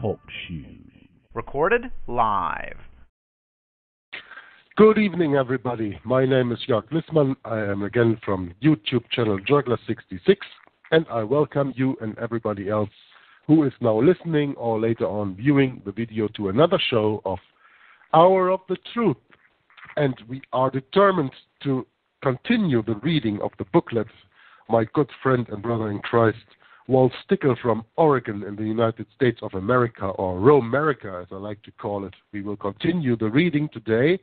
Talk Show. Recorded live. Good evening, everybody. My name is Jörg. I am again from YouTube channel Jörgler66, and I welcome you and everybody else who is now listening or later on viewing the video to another show of Hour of the Truth. And we are determined to continue the reading of the booklet my good friend and brother in Christ, Walt Stickle from Oregon in the United States of America, or Romerica as I like to call it. We will continue the reading today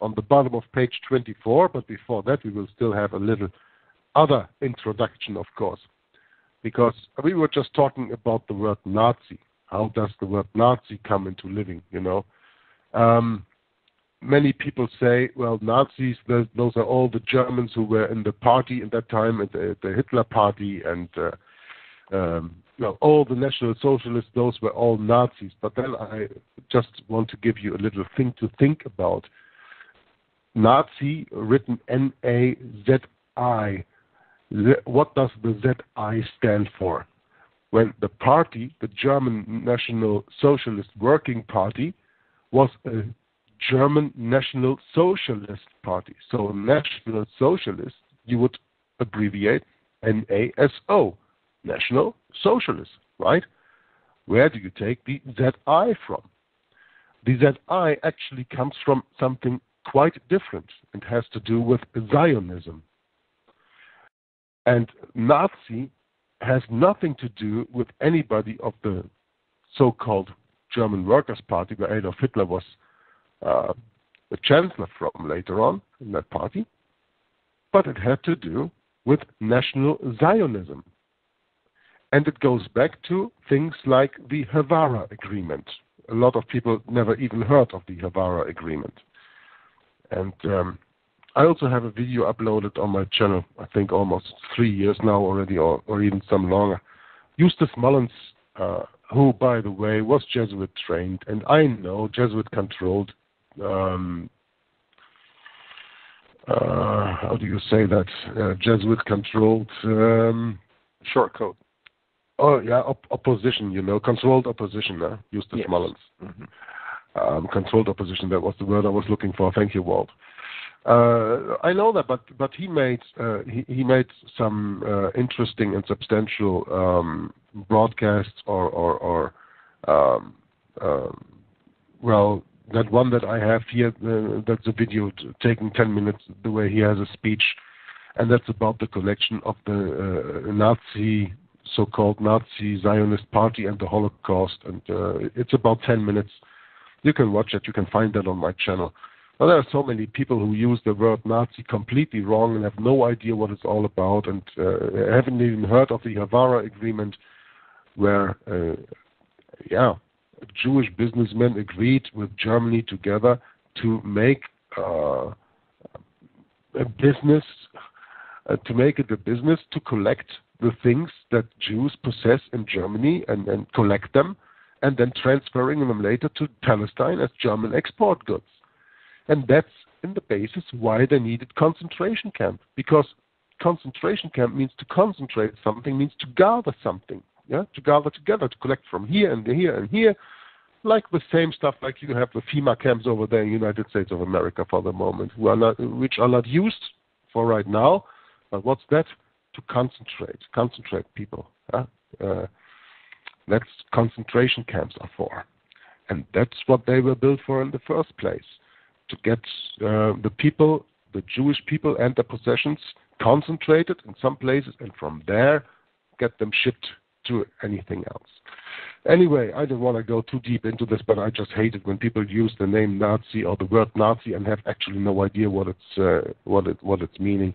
on the bottom of page 24, but before that we will still have a little other introduction, of course, because we were just talking about the word Nazi. How does the word Nazi come into living, you know? Many people say, well, Nazis, those are all the Germans who were in the party at that time, at the Hitler party, and all the National Socialists, those were all Nazis. But then I just want to give you a little thing to think about. Nazi, written N-A-Z-I. What does the Z-I stand for? When the party, the German National Socialist Working Party, was a German National Socialist Party. So National Socialist, you would abbreviate N-A-S-O, National Socialist, right? Where do you take the Z-I from? The Z-I actually comes from something quite different. It has to do with Zionism. And Nazi has nothing to do with anybody of the so-called German Workers' Party, where Adolf Hitler was the chancellor from later on in that party, but it had to do with National Zionism. And it goes back to things like the Havara Agreement. A lot of people never even heard of the Havara Agreement. And I also have a video uploaded on my channel, I think almost 3 years now already, or even some longer. Eustace Mullins, who, by the way, was Jesuit trained, and I know Jesuit controlled, how do you say that? Jesuit controlled short code. Oh yeah, opposition. You know, controlled opposition. Eustace Mullins. Mm-hmm. Controlled opposition. That was the word I was looking for. Thank you, Walt. I know that, but he made some interesting and substantial broadcasts, well, that one that I have here, that's a video taking 10 minutes, the way he has a speech, and that's about the connection of the so-called Nazi Zionist Party and the Holocaust, and it's about 10 minutes. You can watch it. You can find that on my channel. Now, there are so many people who use the word Nazi completely wrong and have no idea what it's all about, and haven't even heard of the Havara Agreement, where, Jewish businessmen agreed with Germany together to make a business, to collect the things that Jews possess in Germany and collect them, and then transferring them later to Palestine as German export goods. And that's in the basis why they needed concentration camp, because concentration camp means to concentrate something, means to gather something, to gather together, to collect from here and here and here, like the same stuff like you have the FEMA camps over there in the United States of America for the moment, which are not used for right now. But what's that? To concentrate people. That's concentration camps are for. And that's what they were built for in the first place, to get the people, the Jewish people and their possessions concentrated in some places, and from there get them shipped to anything else. Anyway, I don't want to go too deep into this, but I just hate it when people use the name Nazi or the word Nazi and have actually no idea what it's meaning.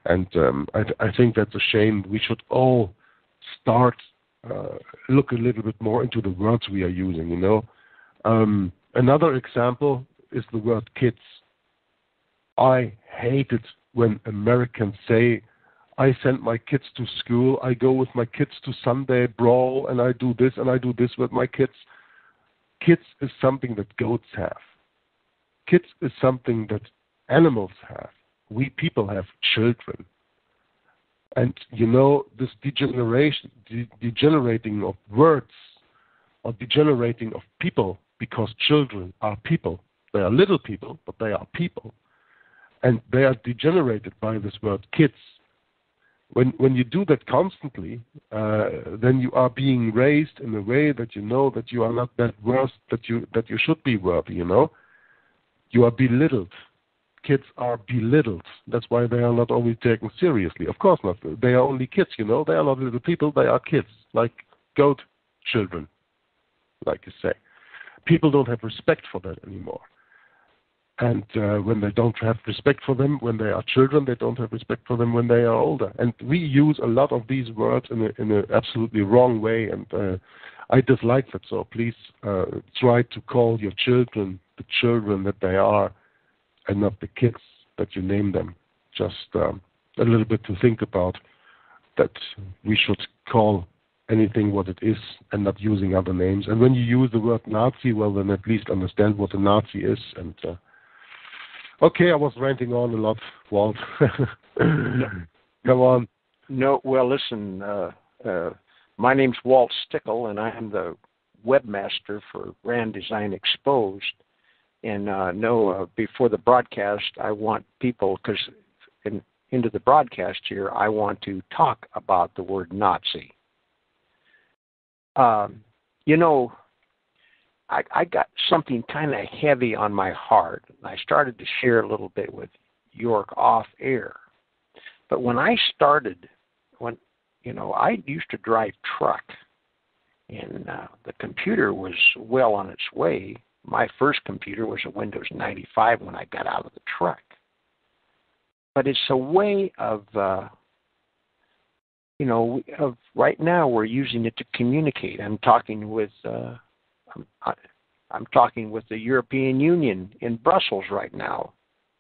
And I think that's a shame. We should all start look a little bit more into the words we are using. You know, another example is the word kids. I hate it when Americans say, I send my kids to school, I go with my kids to Sunday brawl, and I do this with my kids. Kids is something that goats have. Kids is something that animals have. We people have children. And you know, this degenerating of words or degenerating of people, because children are people. They are little people, but they are people. And they are degenerated by this word kids. When you do that constantly, then you are being raised in a way that you know that you are not that worth that you should be worthy. You are belittled. Kids are belittled. That's why they are not always taken seriously. Of course not. They are only kids. They are not little people. They are kids, like goat children, like you say. People don't have respect for that anymore. And when they don't have respect for them when they are children, they don't have respect for them when they are older. And we use a lot of these words in an absolutely wrong way, and I dislike that. So please try to call your children the children that they are, and not the kids that you name them. Just a little bit to think about, that we should call anything what it is and not using other names. And when you use the word Nazi, well, then at least understand what a Nazi is. And okay, I was ranting on a lot, Walt. Come on. No, well, listen, my name's Walt Stickle, and I'm the webmaster for Grand Design Exposed. And before the broadcast, I want people, because into the broadcast here, I want to talk about the word Nazi. I got something kind of heavy on my heart. I started to share a little bit with Jörg off air. But when I started, I used to drive truck, and the computer was well on its way. My first computer was a Windows 95 when I got out of the truck. But it's a way of, right now we're using it to communicate. I'm talking with the European Union in Brussels right now,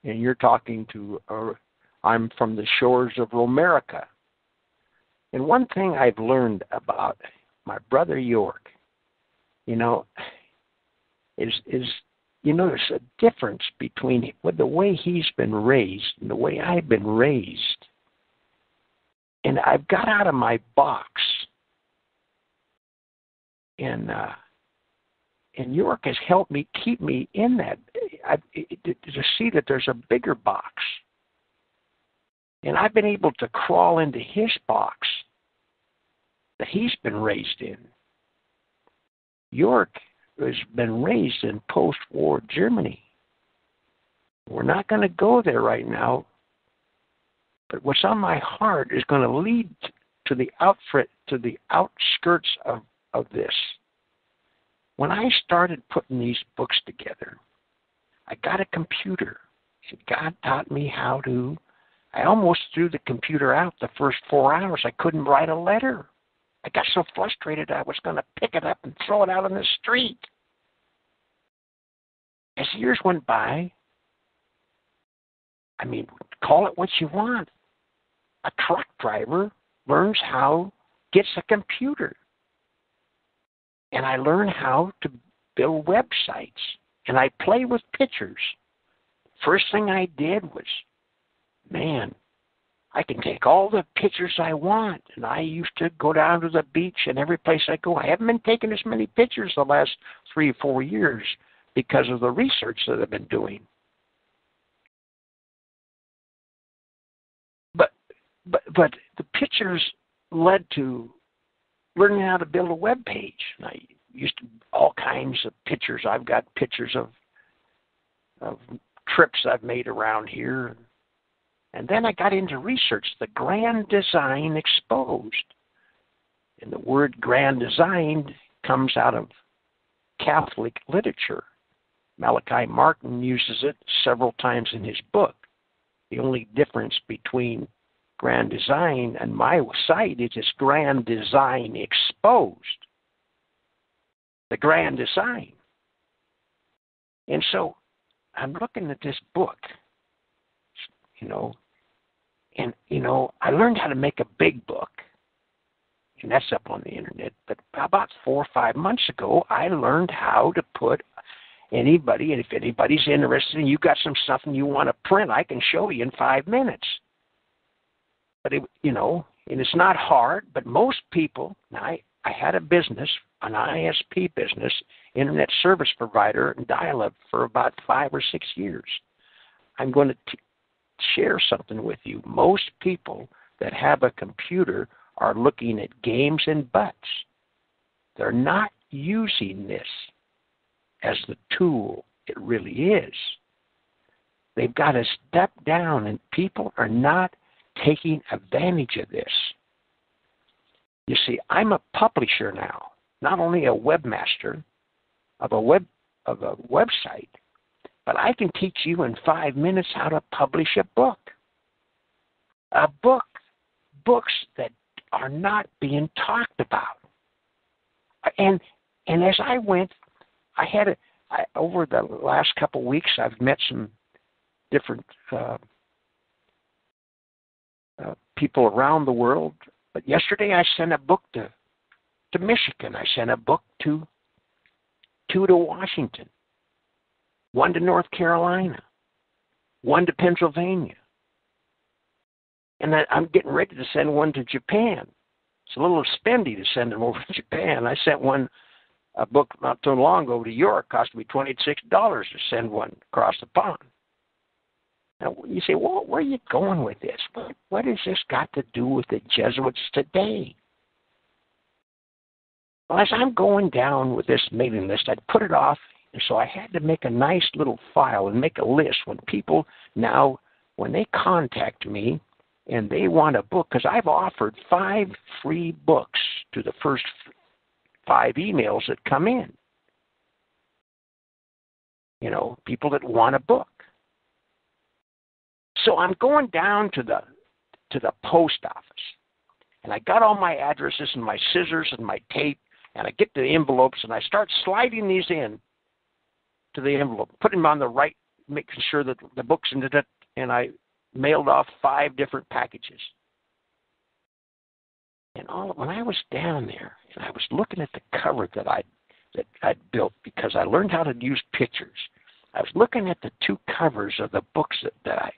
and you're talking to. I'm from the shores of Romerica. And one thing I've learned about my brother Jörg, there's a difference between the way he's been raised and the way I've been raised. And I've got out of my box. And Jörg has helped me keep me in that, to see that there's a bigger box. And I've been able to crawl into his box that he's been raised in. Jörg has been raised in post-war Germany. We're not going to go there right now, but what's on my heart is going to lead to the outskirts of this. When I started putting these books together, I got a computer, and God taught me how to. I almost threw the computer out the first 4 hours. I couldn't write a letter. I got so frustrated I was going to pick it up and throw it out on the street. As years went by, call it what you want. A truck driver learns gets a computer. And I learned how to build websites. And I play with pictures. First thing I did was, I can take all the pictures I want. And I used to go down to the beach, and every place I go, I haven't been taking as many pictures the last 3 or 4 years because of the research that I've been doing. But the pictures led to learning how to build a web page. And I used all kinds of pictures. I've got pictures of trips I've made around here. And then I got into research, the Grand Design Exposed. And the word Grand Design comes out of Catholic literature. Malachi Martin uses it several times in his book. The only difference between Grand Design and my site is it's Grand Design Exposed. The Grand Design. And so I'm looking at this book, I learned how to make a big book, and that's up on the internet. But about 4 or 5 months ago, I learned how to put anybody, and if anybody's interested and you got some stuff and you want to print, I can show you in 5 minutes. But and it's not hard. But most people, I had a business an ISP business, internet service provider, and dial-up for about 5 or 6 years. I'm going to share something with you. Most people that have a computer are looking at games and butts. They're not using this as the tool it really is. They've got to step down, and people are not taking advantage of this. You see, I'm a publisher now, not only a webmaster of a website, but I can teach you in 5 minutes how to publish a book. Books that are not being talked about. And as I went, over the last couple of weeks, I've met some different people around the world. But yesterday I sent a book to Michigan. I sent a book to Washington, one to North Carolina, one to Pennsylvania. And I'm getting ready to send one to Japan. It's a little spendy to send them over to Japan. I sent a book not too long ago to York. It cost me $26 to send one across the pond. Now, you say, well, where are you going with this? What has this got to do with the Jesuits today? Well, as I'm going down with this mailing list, I'd put it off, and so I had to make a nice little file and make a list when people now, when they contact me and they want a book, because I've offered 5 free books to the first 5 emails that come in. You know, people that want a book. So I'm going down to the post office, and I got all my addresses and my scissors and my tape, and I get the envelopes, and I start sliding these in to the envelope, putting them on the right, making sure that the book's in it, and I mailed off 5 different packages. And when I was down there, and I was looking at the cover that I'd built, because I learned how to use pictures, I was looking at the 2 covers of the books that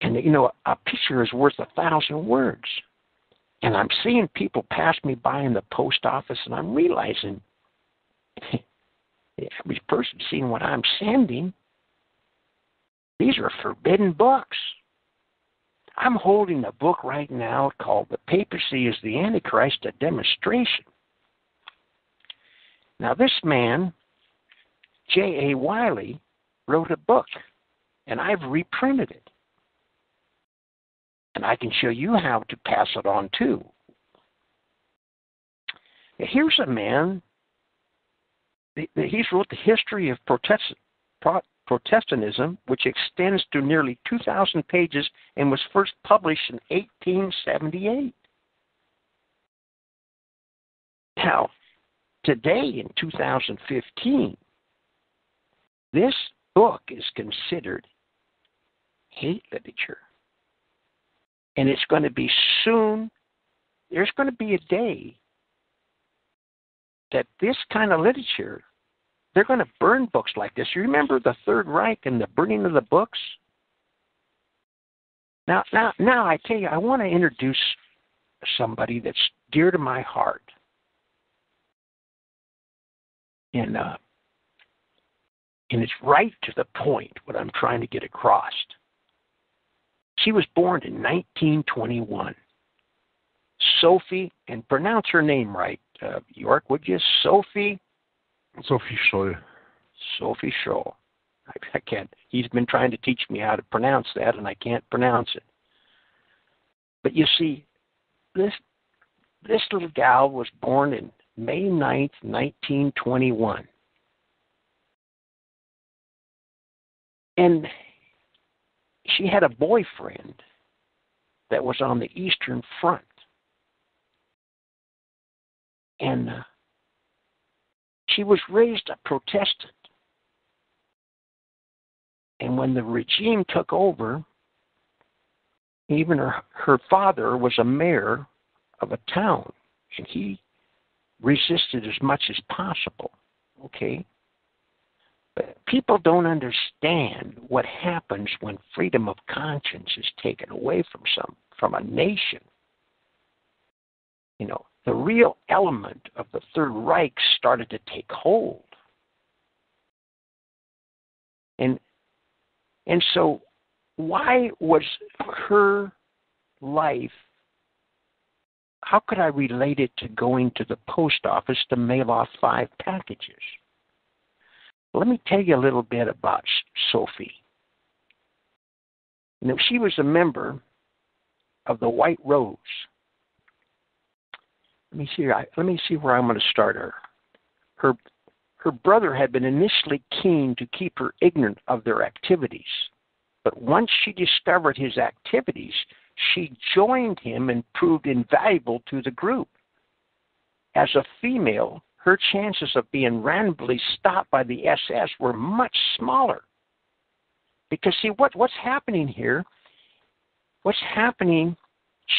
and you know, a picture is worth 1,000 words. And I'm seeing people pass me by in the post office, and I'm realizing the average person seeing what I'm sending, these are forbidden books. I'm holding a book right now called The Papacy is the Antichrist, a Demonstration. Now, this man, J.A. Wiley, wrote a book, and I've reprinted it. And I can show you how to pass it on, too. Here's a man, he's wrote the history of Protestantism, which extends to nearly 2,000 pages and was first published in 1878. Now, today in 2015, this book is considered hate literature. And it's going to be soon, there's going to be a day that this kind of literature, they're going to burn books like this. You remember the Third Reich and the burning of the books? Now I tell you, I want to introduce somebody that's dear to my heart. And it's right to the point what I'm trying to get across. She was born in 1921. Sophie, and pronounce her name right, Jörg, would you? Sophie Scholl. Sophie Scholl. I can't. He's been trying to teach me how to pronounce that, and I can't pronounce it. But you see, this little gal was born in May 9th, 1921. And she had a boyfriend that was on the Eastern Front. And she was raised a Protestant. And when the regime took over, even her father was a mayor of a town, and he resisted as much as possible, okay? But people don't understand what happens when freedom of conscience is taken away from a nation. You know, the real element of the Third Reich started to take hold. And so why was her life, how could I relate it to going to the post office to mail off 5 packages? Let me tell you a little bit about Sophie. You know, she was a member of the White Rose. Let me see where I'm going to start her. Her brother had been initially keen to keep her ignorant of their activities, but once she discovered his activities, she joined him and proved invaluable to the group. As a female, her chances of being randomly stopped by the SS were much smaller. Because, see, what's happening here,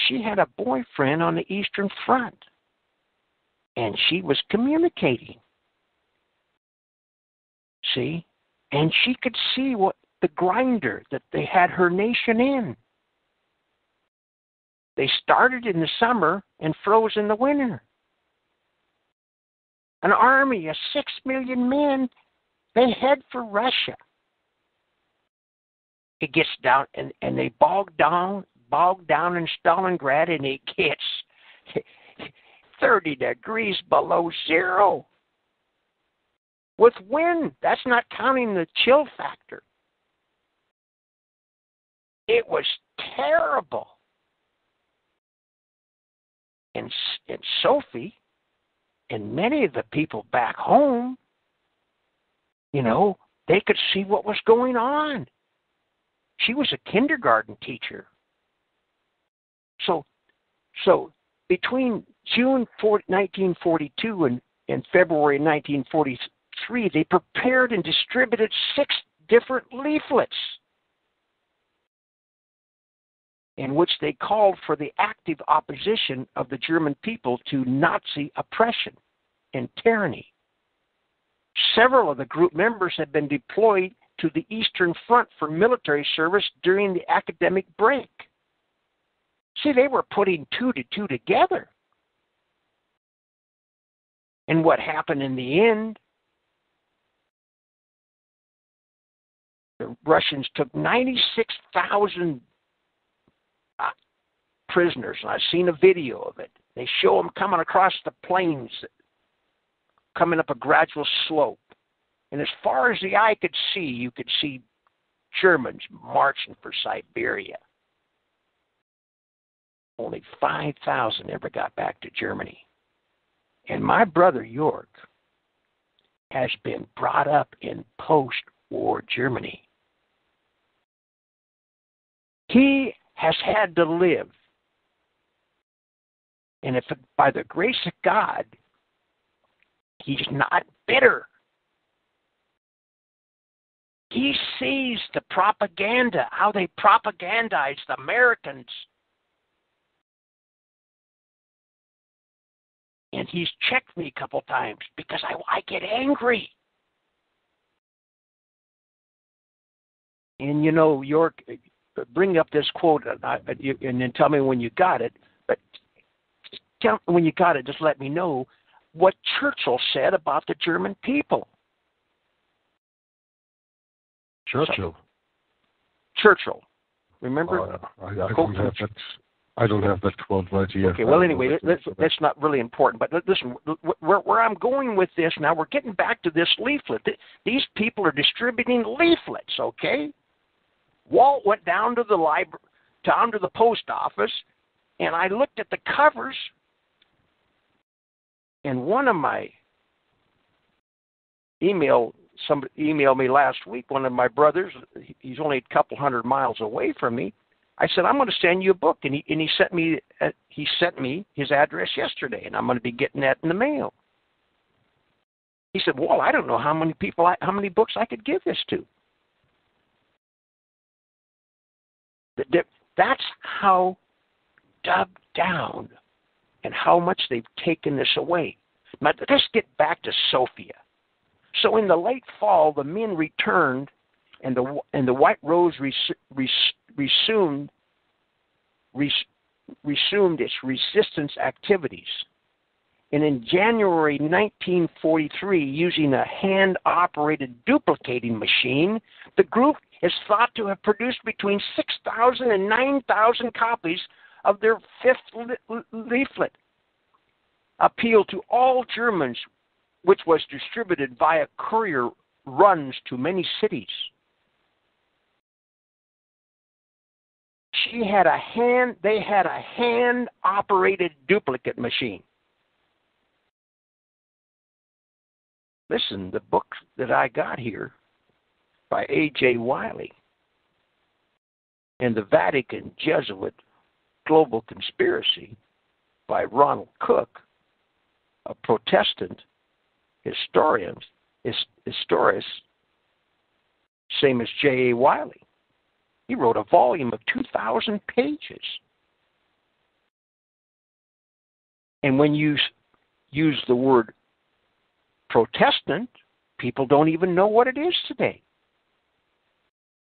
she had a boyfriend on the Eastern Front, and she was communicating. See? And she could see what the grinder that they had her nation in. They started in the summer and froze in the winter. An army of 6 million men, they head for Russia. It gets down, and they bogged down in Stalingrad, and it gets 30 degrees below zero. With wind, that's not counting the chill factor. It was terrible. And Sophie and many of the people back home, you know, they could see what was going on. She was a kindergarten teacher. So between June 1942 and February 1943, they prepared and distributed 6 different leaflets in which they called for the active opposition of the German people to Nazi oppression and tyranny. Several of the group members had been deployed to the Eastern Front for military service during the academic break. See, they were putting 2 to 2 together. And what happened in the end? The Russians took 96,000 prisoners, and I've seen a video of it. They show them coming across the plains, coming up a gradual slope. And as far as the eye could see, you could see Germans marching for Siberia. Only 5,000 ever got back to Germany. And my brother, Jörg, has been brought up in post-war Germany. He has had to live. And if by the grace of God, he's not bitter. He sees the propaganda, how they propagandize the Americans. And he's checked me a couple times because I get angry. And, you know, Jörg, bring up this quote and then tell me when you got it. But when you got it, just let me know what Churchill said about the German people. Churchill. Remember? I don't have that quote right here. Okay, well, anyway, that's not really important. But listen, where I'm going with this now, we're getting back to this leaflet. These people are distributing leaflets, okay? Walt went down to the library, down to the post office, and I looked at the covers, and one of my somebody emailed me last week, one of my brothers, he's only a couple 100 miles away from me. I said, I'm going to send you a book, and he sent me his address yesterday, and I'm going to be getting that in the mail. He said, well, I don't know how many books I could give this to. That's how dubbed down and how much they've taken this away. Now, let's get back to Sophia. So in the late fall, the men returned, and the White Rose resumed its resistance activities. And in January 1943, using a hand-operated duplicating machine, the group is thought to have produced between 6,000 and 9,000 copies of their fifth leaflet, Appeal to All Germans, which was distributed via courier runs to many cities. They had a hand-operated duplicate machine. Listen, the book that I got here by A.J. Wiley and the Vatican Jesuit Global Conspiracy by Ronald Cook, a Protestant historian, same as J.A. Wiley. He wrote a volume of 2,000 pages. And when you use the word Protestant, people don't even know what it is today.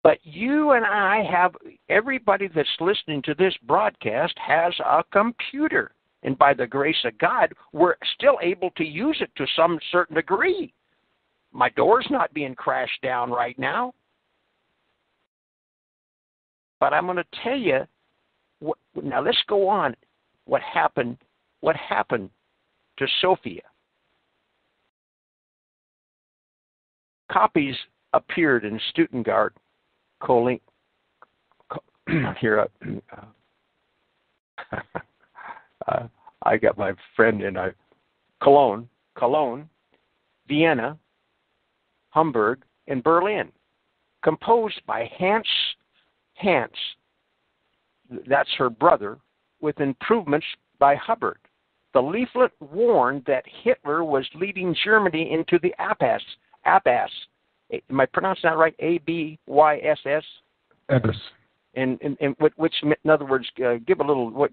But you and I have, everybody that's listening to this broadcast has a computer. And by the grace of God, we're still able to use it to some certain degree. My door's not being crashed down right now. But I'm going to tell you, now let's go on. What happened to Sophia? Copies appeared in Stuttgart, here. I got my friend in Cologne, Vienna, Hamburg, and Berlin, composed by Hans, that's her brother, with improvements by Hubbard. The leaflet warned that Hitler was leading Germany into the Abyss. Am I pronouncing that right? A-B-Y-S-S? Abyss. And which, in other words, give a little what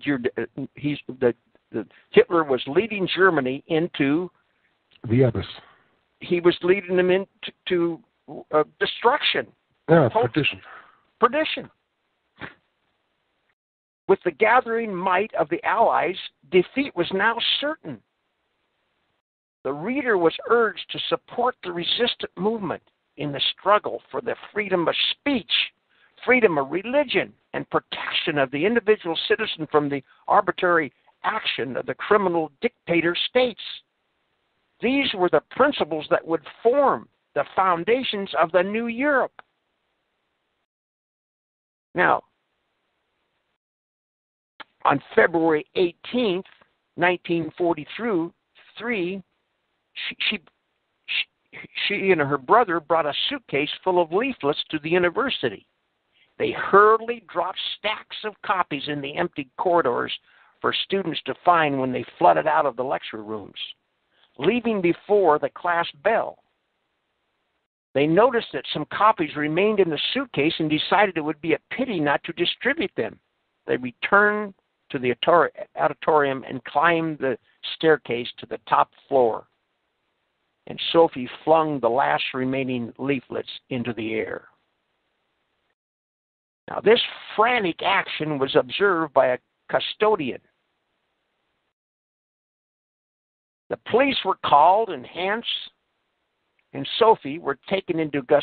Hitler was leading Germany into the abyss. He was leading them into destruction. Yeah, perdition. With the gathering might of the Allies, defeat was now certain. The reader was urged to support the resistant movement in the struggle for the freedom of speech, freedom of religion, and protection of the individual citizen from the arbitrary action of the criminal dictator states. These were the principles that would form the foundations of the new Europe. Now, on February 18th, 1943, she and her brother brought a suitcase full of leaflets to the university. They hurriedly dropped stacks of copies in the empty corridors for students to find when they flooded out of the lecture rooms, leaving before the class bell. They noticed that some copies remained in the suitcase and decided it would be a pity not to distribute them. They returned to the auditorium and climbed the staircase to the top floor. And Sophie flung the last remaining leaflets into the air. Now, this frantic action was observed by a custodian. The police were called, and Hans and Sophie were taken into the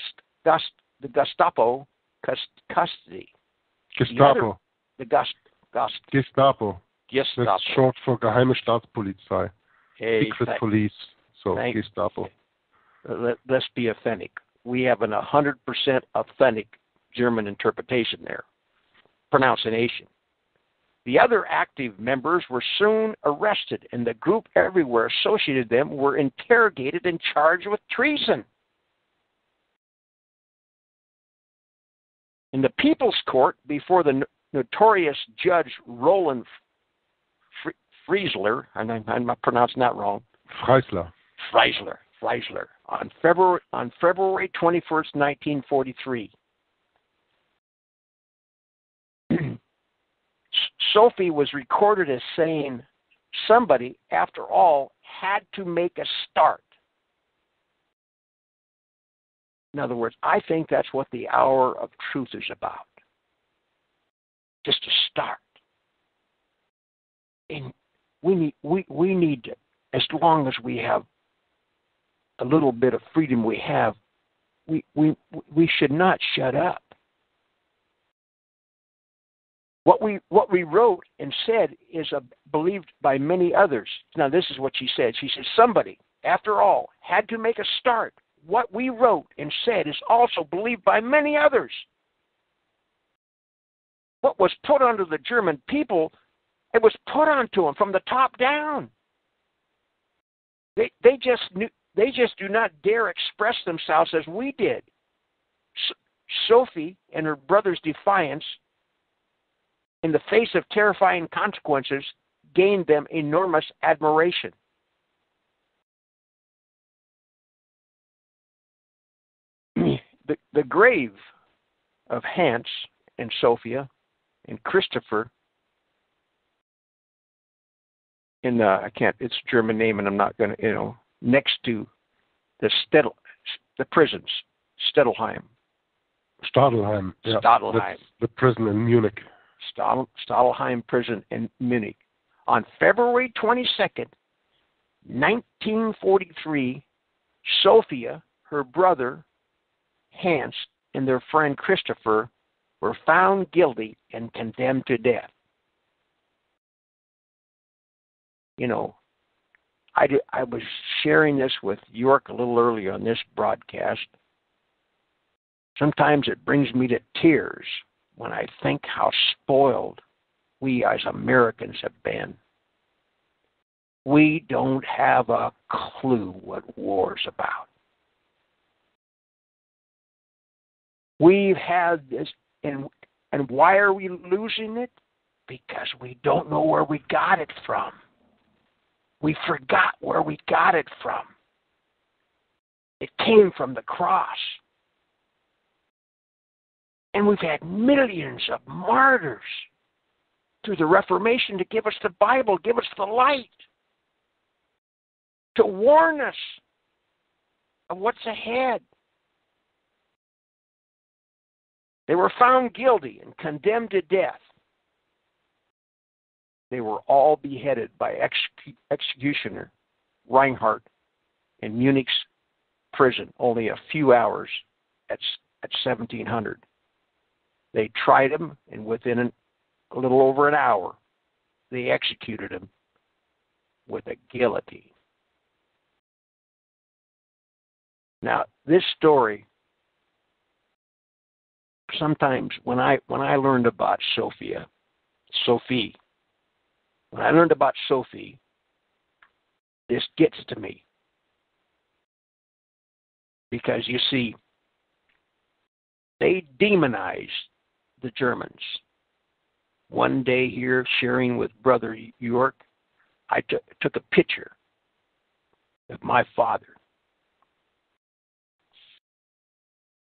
Gestapo custody. Gestapo. Gestapo. That's short for Geheime Staatspolizei. Hey, Secret police. So Gestapo. Let's be authentic. We have an 100% authentic German interpretation there. Pronunciation. The other active members were soon arrested, and the group everywhere associated them were interrogated and charged with treason. In the People's Court, before the notorious Judge Roland Freisler, I'm not pronouncing that wrong. Freisler. On February 21st, 1943. Sophie was recorded as saying, somebody, after all, had to make a start. In other words, I think that's what the hour of truth is about. Just a start. And we need to as long as we have a little bit of freedom we have, we should not shut up. What we wrote and said is believed by many others. Now, this is what she said. She said, somebody, after all, had to make a start. What we wrote and said is also believed by many others. What was put onto the German people, it was put onto them from the top down. They just do not dare express themselves as we did. Sophie and her brother's defiance, in the face of terrifying consequences, gained them enormous admiration. The grave of Hans and Sophia and Christopher in it's a German name, and I'm not going to, next to the prisons, Stadelheim. Yeah. Stadelheim. That's the prison in Munich. Stadelheim prison in Munich. On February 22nd, 1943, Sophia, her brother, Hans, and their friend Christopher were found guilty and condemned to death. I was sharing this with Jörg a little earlier on this broadcast. Sometimes it brings me to tears when I think how spoiled we as Americans have been. We don't have a clue what war's about. We've had this, and why are we losing it? Because we don't know where we got it from. We forgot where we got it from. It came from the cross. And we've had millions of martyrs through the Reformation to give us the Bible, give us the light, to warn us of what's ahead. They were found guilty and condemned to death. They were all beheaded by executioner Reinhardt in Munich's prison, only a few hours at 1700. They tried him, and within a little over an hour, they executed him with a guillotine. Now, this story, sometimes when I learned about Sophie, when I learned about Sophie, this gets to me. Because, you see, they demonized the Germans. One day here, sharing with Brother Jörg, I took a picture of my father.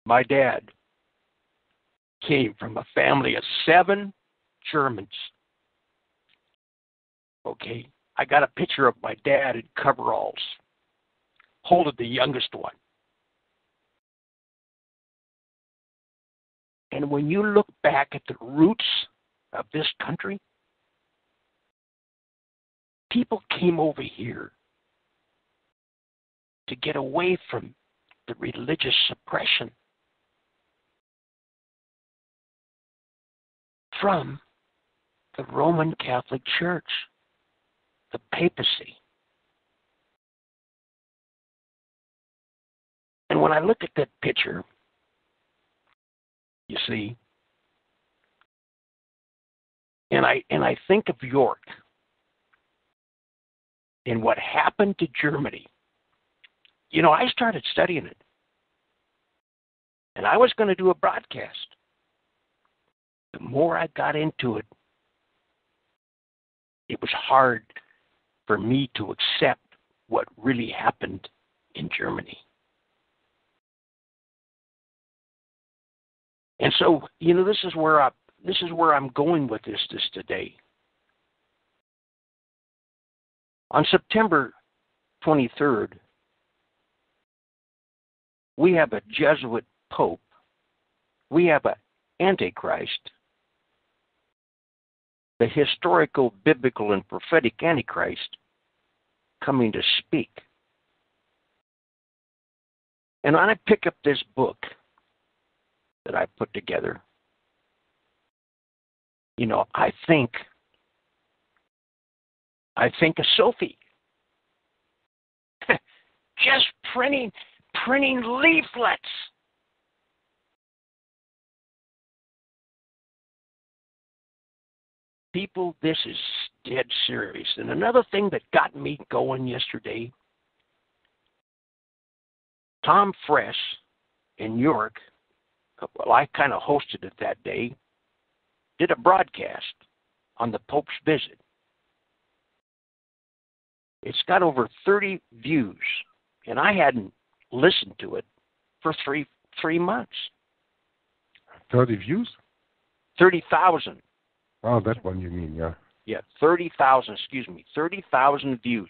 My dad came from a family of 7 Germans. Okay, I got a picture of my dad in coveralls, holding the youngest one. And when you look back at the roots of this country, people came over here to get away from the religious suppression from the Roman Catholic Church, the papacy. And when I look at that picture, you see, and I think of Jörg and what happened to Germany. I started studying it, and I was going to do a broadcast. The more I got into it, it was hard for me to accept what really happened in Germany. And so, this is where I'm going with this today. On September 23rd, we have a Jesuit Pope. We have an Antichrist, the historical, biblical, and prophetic Antichrist, coming to speak. And when I pick up this book that I put together, I think of Sophie. Just printing leaflets. People, this is dead serious. And another thing that got me going yesterday, Tom Fresh in Jörg, well, I kind of hosted it that day, did a broadcast on the Pope's visit. It's got over 30 views, and I hadn't listened to it for three months. 30 views? 30,000. Oh, that one you mean, yeah. Yeah, 30,000 views.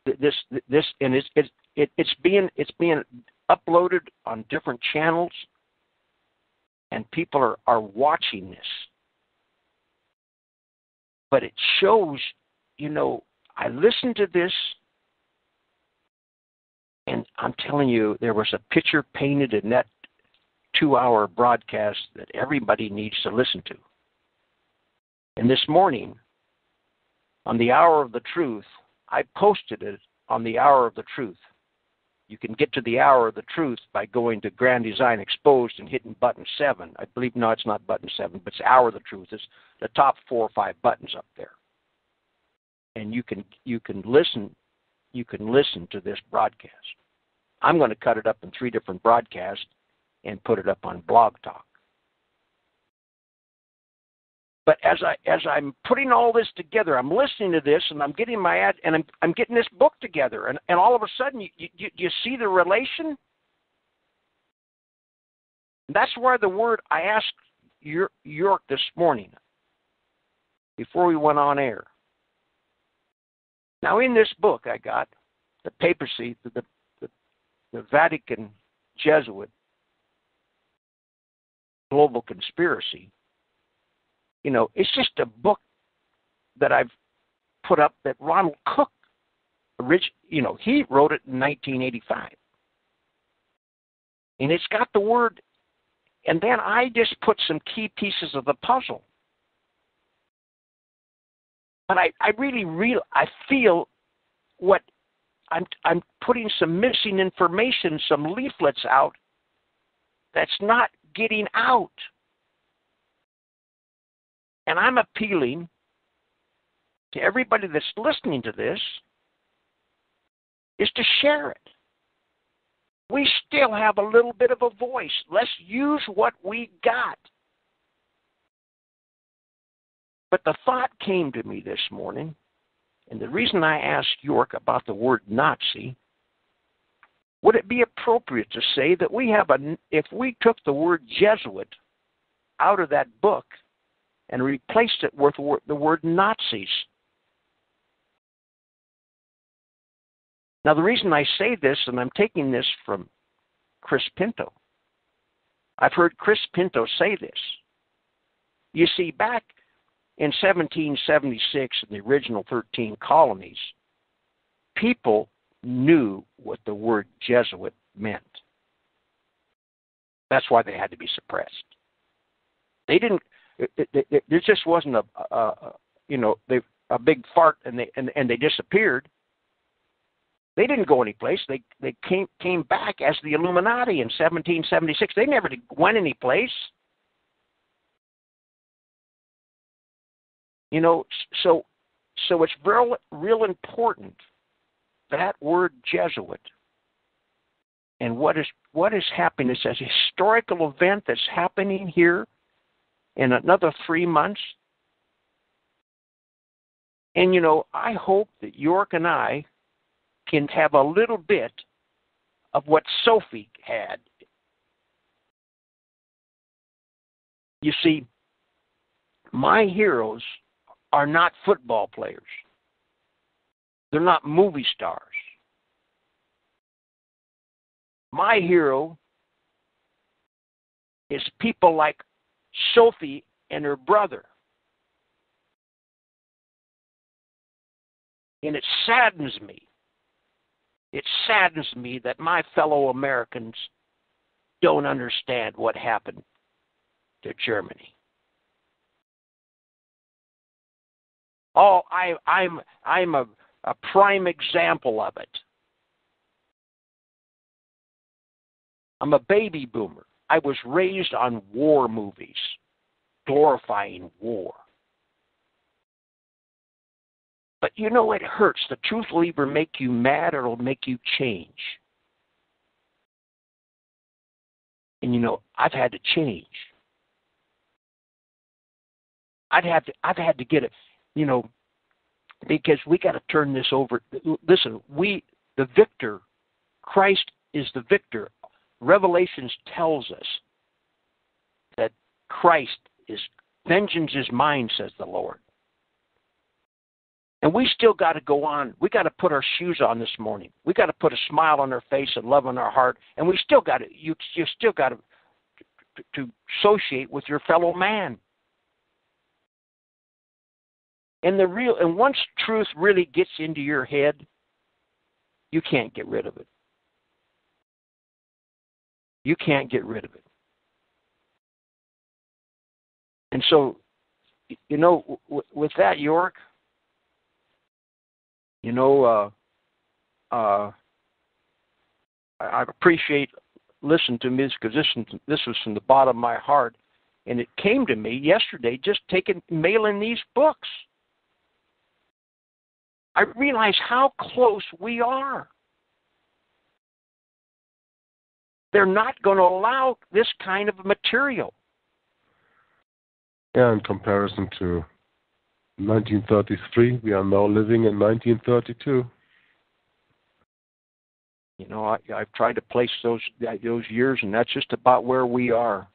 This and it's being uploaded on different channels, and people are watching this. But it shows, I listened to this, and I'm telling you, there was a picture painted in that 2-hour broadcast that everybody needs to listen to. And this morning, on the Hour of the Truth, I posted it on the Hour of the Truth. You can get to the Hour of the Truth by going to Grand Design Exposed and hitting button 7. I believe, no, it's not button 7, but it's Hour of the Truth. It's the top 4 or 5 buttons up there. And you can listen to this broadcast. I'm going to cut it up in 3 different broadcasts and put it up on Blog Talk. But as I'm putting all this together, I'm listening to this, and I'm getting my ad, and I'm getting this book together, and all of a sudden, you see the relation. That's why the word I asked Jörg this morning before we went on air. Now, in this book, I got the papacy, the Vatican Jesuit global conspiracy. It's just a book that I've put up that Ronald Cook, he wrote it in 1985. And it's got the word, and then I just put some key pieces of the puzzle. But I feel what I'm putting some missing information, some leaflets out that's not getting out. And I'm appealing to everybody that's listening to this is to share it. We still have a little bit of a voice. Let's use what we got. But the thought came to me this morning, and the reason I asked Jörg about the word Nazi, would it be appropriate to say that if we took the word Jesuit out of that book and replaced it with the word Nazis? Now, the reason I say this, and I'm taking this from Chris Pinto, I've heard Chris Pinto say this. You see, back in 1776, in the original 13 colonies, people knew what the word Jesuit meant. That's why they had to be suppressed. They didn't. There just wasn't a big fart and they disappeared. They didn't go anyplace. They came back as the Illuminati in 1776. They never went anyplace. So it's real important, that word Jesuit, and what is happening. It's a historical event that's happening here in another 3 months. And, I hope that Jörg and I can have a little bit of what Sophie had. You see, my heroes are not football players. They're not movie stars. My hero is people like Sophie and her brother. And it saddens me. It saddens me that my fellow Americans don't understand what happened to Germany. Oh, I'm a prime example of it. I'm a baby boomer. I was raised on war movies, glorifying war. But you know, it hurts. The truth will either make you mad or it'll make you change. And you know, I've had to change. I've had to get it, you know, because we got to turn this over. Listen, the victor, Christ is the victor. Revelations tells us that Christ is, vengeance is mine, says the Lord. And we still got to go on. We got to put our shoes on this morning. We got to put a smile on our face and love on our heart. And we still got to, you still got to associate with your fellow man. And once truth really gets into your head, you can't get rid of it. You can't get rid of it. And so, you know, with that, Jörg, you know, I appreciate listening to me because this was from the bottom of my heart, and it came to me yesterday just mailing these books. I realize how close we are. They're not going to allow this kind of material. Yeah, in comparison to 1933, we are now living in 1932. You know, I've tried to place those years, and that's just about where we are.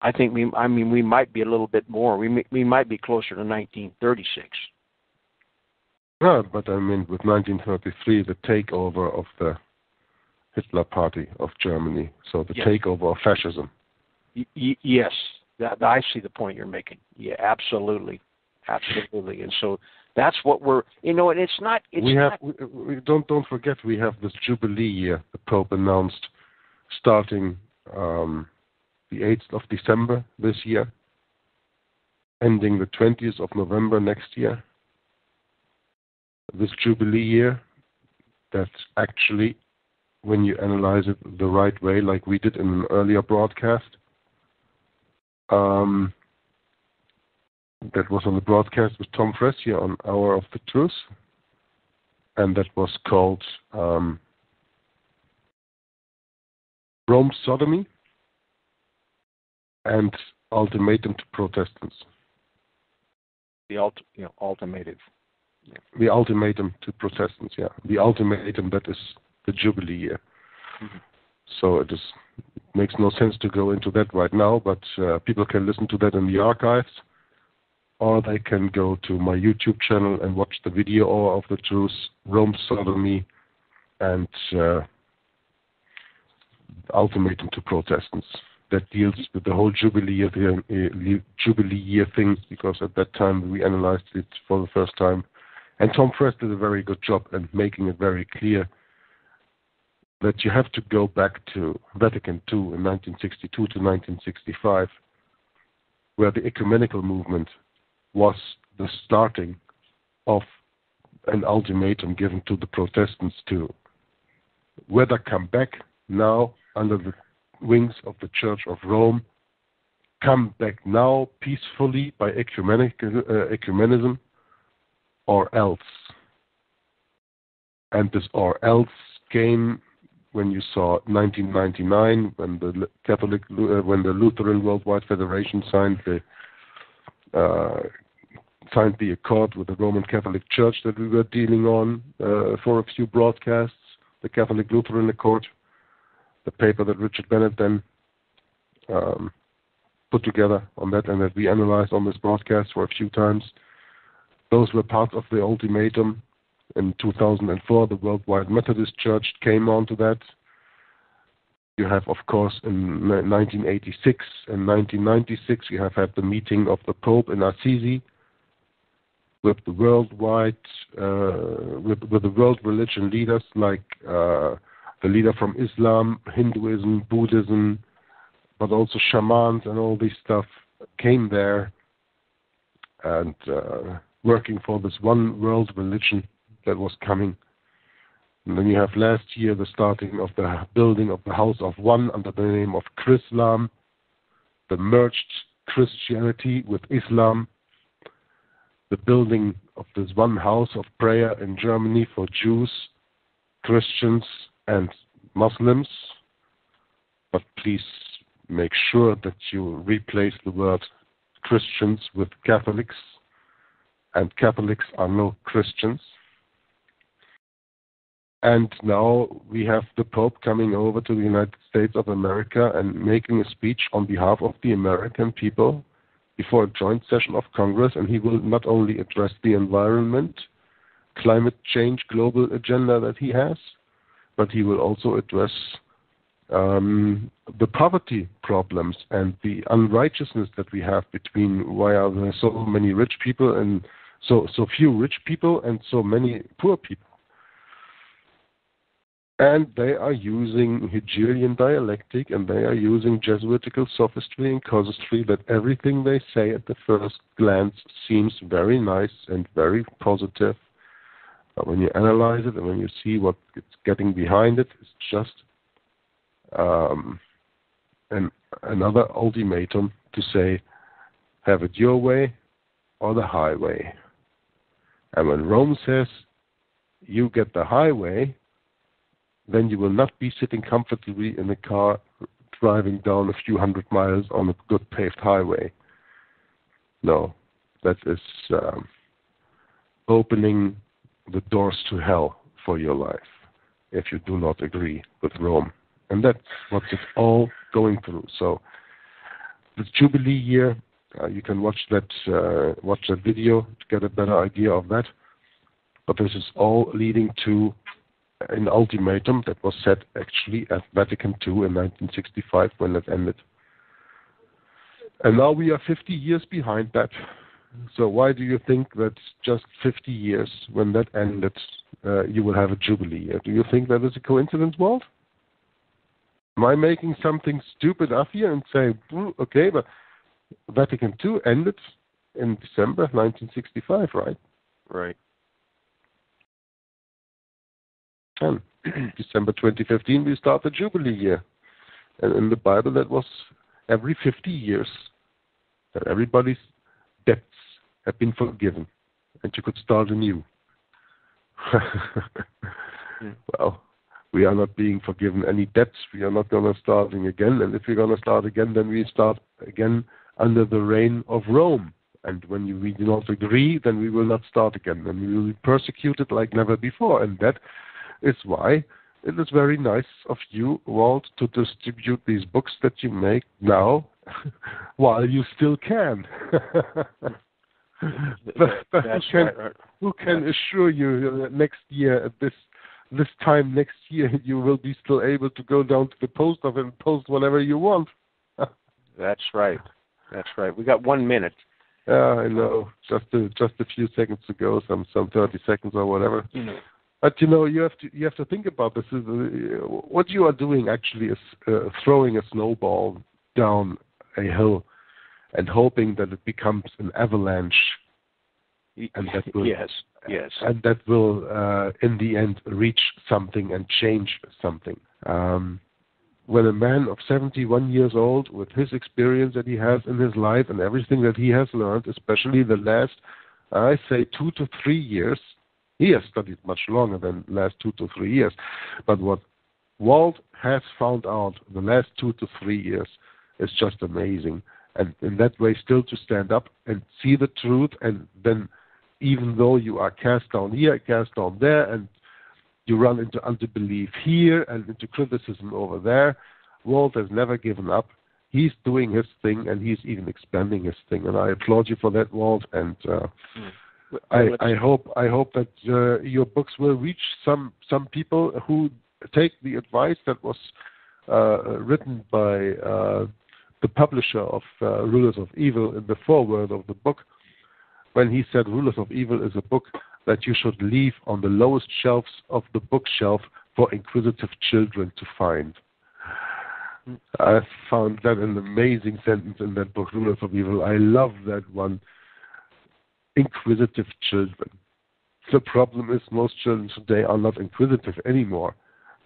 I think we might be a little bit more. We might be closer to 1936. Yeah, but I mean, with 1933, the takeover of the Hitler Party of Germany, so the takeover of fascism. Yes, I see the point you're making. Yeah, absolutely. And so that's what we're, you know, and it's not. We don't forget we have this Jubilee year. The Pope announced starting the 8th of December this year, ending the 20th of November next year. This Jubilee year, that's actually, when you analyze it the right way, like we did in an earlier broadcast, that was on the broadcast with Tom Fressier on Hour of the Truth, and that was called Rome's Sodomy and Ultimatum to Protestants. The ultimatum. Yeah. The ultimatum to Protestants, yeah. The ultimatum that is the Jubilee year. Mm-hmm. So it makes no sense to go into that right now, but people can listen to that in the archives, or they can go to my YouTube channel and watch the video Hour of the Truth, Rome's Sodomy, and Ultimatum to Protestants. That deals with the whole Jubilee year thing, because at that time we analyzed it for the first time. And Tom Fress did a very good job in making it very clear that you have to go back to Vatican II in 1962 to 1965, where the ecumenical movement was the starting of an ultimatum given to the Protestants to whether come back now under the wings of the Church of Rome, come back now peacefully by ecumenism, or else. And this or else came when you saw 1999, when the Lutheran Worldwide Federation signed the accord with the Roman Catholic Church that we were dealing on for a few broadcasts, the Catholic Lutheran Accord, the paper that Richard Bennett then put together on that and that we analyzed on this broadcast for a few times. Those were part of the ultimatum. In 2004, the Worldwide Methodist Church came onto that. You have, of course, in 1986 and 1996, you have had the meeting of the Pope in Assisi, with the worldwide, with the world religion leaders like the leader from Islam, Hinduism, Buddhism, but also shamans and all this stuff came there and working for this one world religion that was coming. And then you have last year the starting of the building of the House of One under the name of Chrislam, the merged Christianity with Islam, the building of this one house of prayer in Germany for Jews, Christians, and Muslims. But please make sure that you replace the word Christians with Catholics, and Catholics are no Christians. And now we have the Pope coming over to the United States of America and making a speech on behalf of the American people before a joint session of Congress, and he will not only address the environment, climate change, global agenda that he has, but he will also address the poverty problems and the unrighteousness that we have between why are there so many rich people and so few rich people and so many poor people. And they are using Hegelian dialectic, and they are using Jesuitical sophistry and casuistry, that everything they say at the first glance seems very nice and very positive. But when you analyze it and when you see what it's getting behind it, it's just another ultimatum to say, have it your way or the highway. And when Rome says, you get the highway, then you will not be sitting comfortably in a car driving down a few hundred miles on a good paved highway. No, that is opening the doors to hell for your life if you do not agree with Rome. And that's what it's all going through. So the Jubilee year, you can watch that video to get a better idea of that. But this is all leading to an ultimatum that was set actually at Vatican II in 1965 when it ended. And now we are 50 years behind that. So why do you think that just 50 years when that ended, you will have a Jubilee year? Do you think that is a coincidence, Walt? Am I making something stupid up here and say, okay, but Vatican II ended in December 1965, right? Right. And December 2015, we start the Jubilee year. And in the Bible, that was every 50 years that everybody's debts have been forgiven and you could start anew. Well, we are not being forgiven any debts. We are not going to start again. And if we're going to start again, then we start again under the reign of Rome. And when we do not agree, then we will not start again. And we will be persecuted like never before. And that is why it is very nice of you, Walt, to distribute these books that you make now while you still can. Who can assure you that next year, at this time next year, you will be still able to go down to the post office and post whatever you want? That's right. That's right. We got 1 minute. I know. Just a few seconds to go, some 30 seconds or whatever. Mm-hmm. But you have to think about this. What you are doing actually is throwing a snowball down a hill and hoping that it becomes an avalanche, and that will yes, and that will in the end reach something and change something. When a man of 71 years old, with his experience that he has in his life and everything that he has learned, especially the last, I say 2 to 3 years. He has studied much longer than the last 2 to 3 years. But what Walt has found out the last 2 to 3 years is just amazing. And in that way, still to stand up and see the truth. And then even though you are cast down here, cast down there, and you run into unbelief here and into criticism over there, Walt has never given up. He's doing his thing, and he's even expanding his thing. And I applaud you for that, Walt. And I hope that your books will reach some people who take the advice that was written by the publisher of Rulers of Evil in the foreword of the book, when he said Rulers of Evil is a book that you should leave on the lowest shelves of the bookshelf for inquisitive children to find. I found that an amazing sentence in that book, Rulers of Evil. I love that one. Inquisitive children. The problem is most children today are not inquisitive anymore,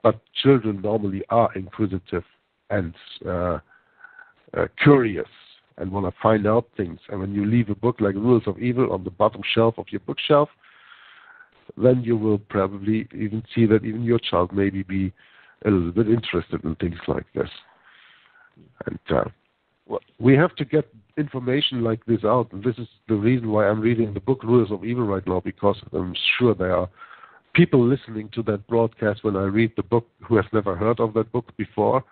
but children normally are inquisitive and curious and want to find out things. And when you leave a book like Rulers of Evil on the bottom shelf of your bookshelf, then you will probably even see that even your child maybe be a little bit interested in things like this. And we have to get information like this out. And this is the reason why I'm reading the book Rulers of Evil right now, because I'm sure there are people listening to that broadcast when I read the book who have never heard of that book before.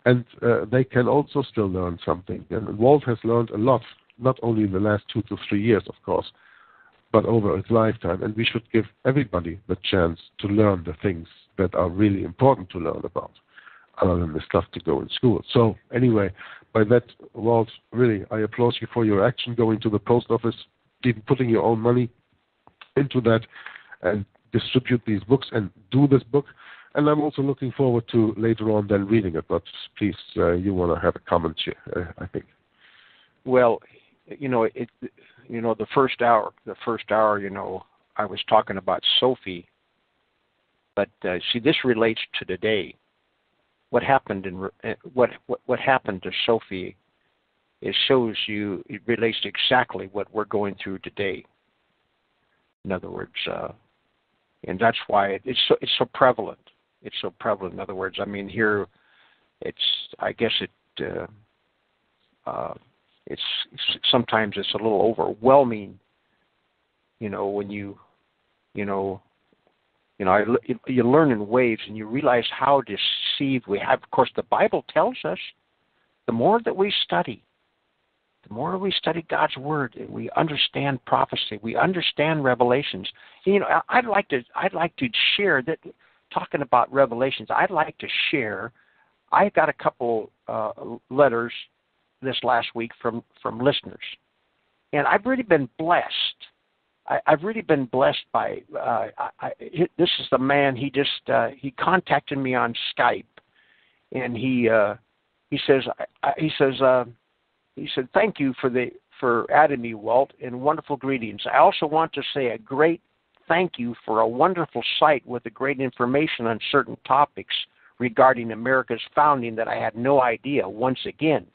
And they can also still learn something. And Walt has learned a lot, not only in the last 2 to 3 years, of course, but over his lifetime. And we should give everybody the chance to learn the things that are really important to learn about, other than the stuff to go in school. So anyway, by that, Walt, really, I applaud you for your action, going to the post office, even putting your own money into that, and distribute these books and do this book. And I'm also looking forward to later on then reading it. But please, you want to have a comment here, I think. Well, the first hour, I was talking about Sophie, but see, this relates to today. What happened what happened to Sophie? It relates to exactly what we're going through today. In other words, and that's why it's so prevalent. It's so prevalent. In other words, I mean, here, it's sometimes it's a little overwhelming. When you learn in waves and you realize how deceived we have. Of course, the Bible tells us the more that we study God's Word, and we understand prophecy, we understand revelations. I'd like to share that. Talking about revelations, I'd like to share. I got a couple letters this last week from listeners, and I've really been blessed. I've really been blessed by. This is the man. He contacted me on Skype, and he said thank you for adding me, Walt, and wonderful greetings. I also want to say a great thank you for a wonderful site with the great information on certain topics regarding America's founding that I had no idea. Once again,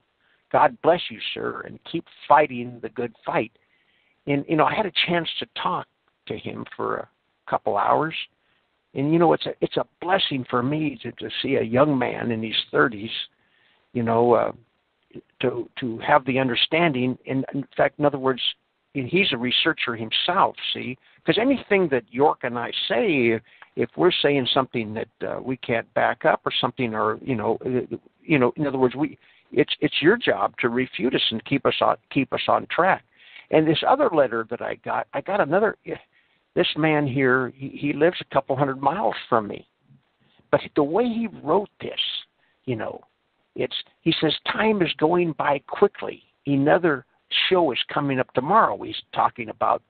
God bless you, sir, and keep fighting the good fight. And, I had a chance to talk to him for a couple hours. And, it's a blessing for me to see a young man in his 30s, to have the understanding. And in fact, in other words, he's a researcher himself, see? Because anything that Jörg and I say, if we're saying something that we can't back up or something, or, in other words, it's your job to refute us and keep us on track. And this other letter that I got another. This man here, he lives a couple 100 miles from me, but the way he wrote this, he says time is going by quickly. Another show is coming up tomorrow. He's talking about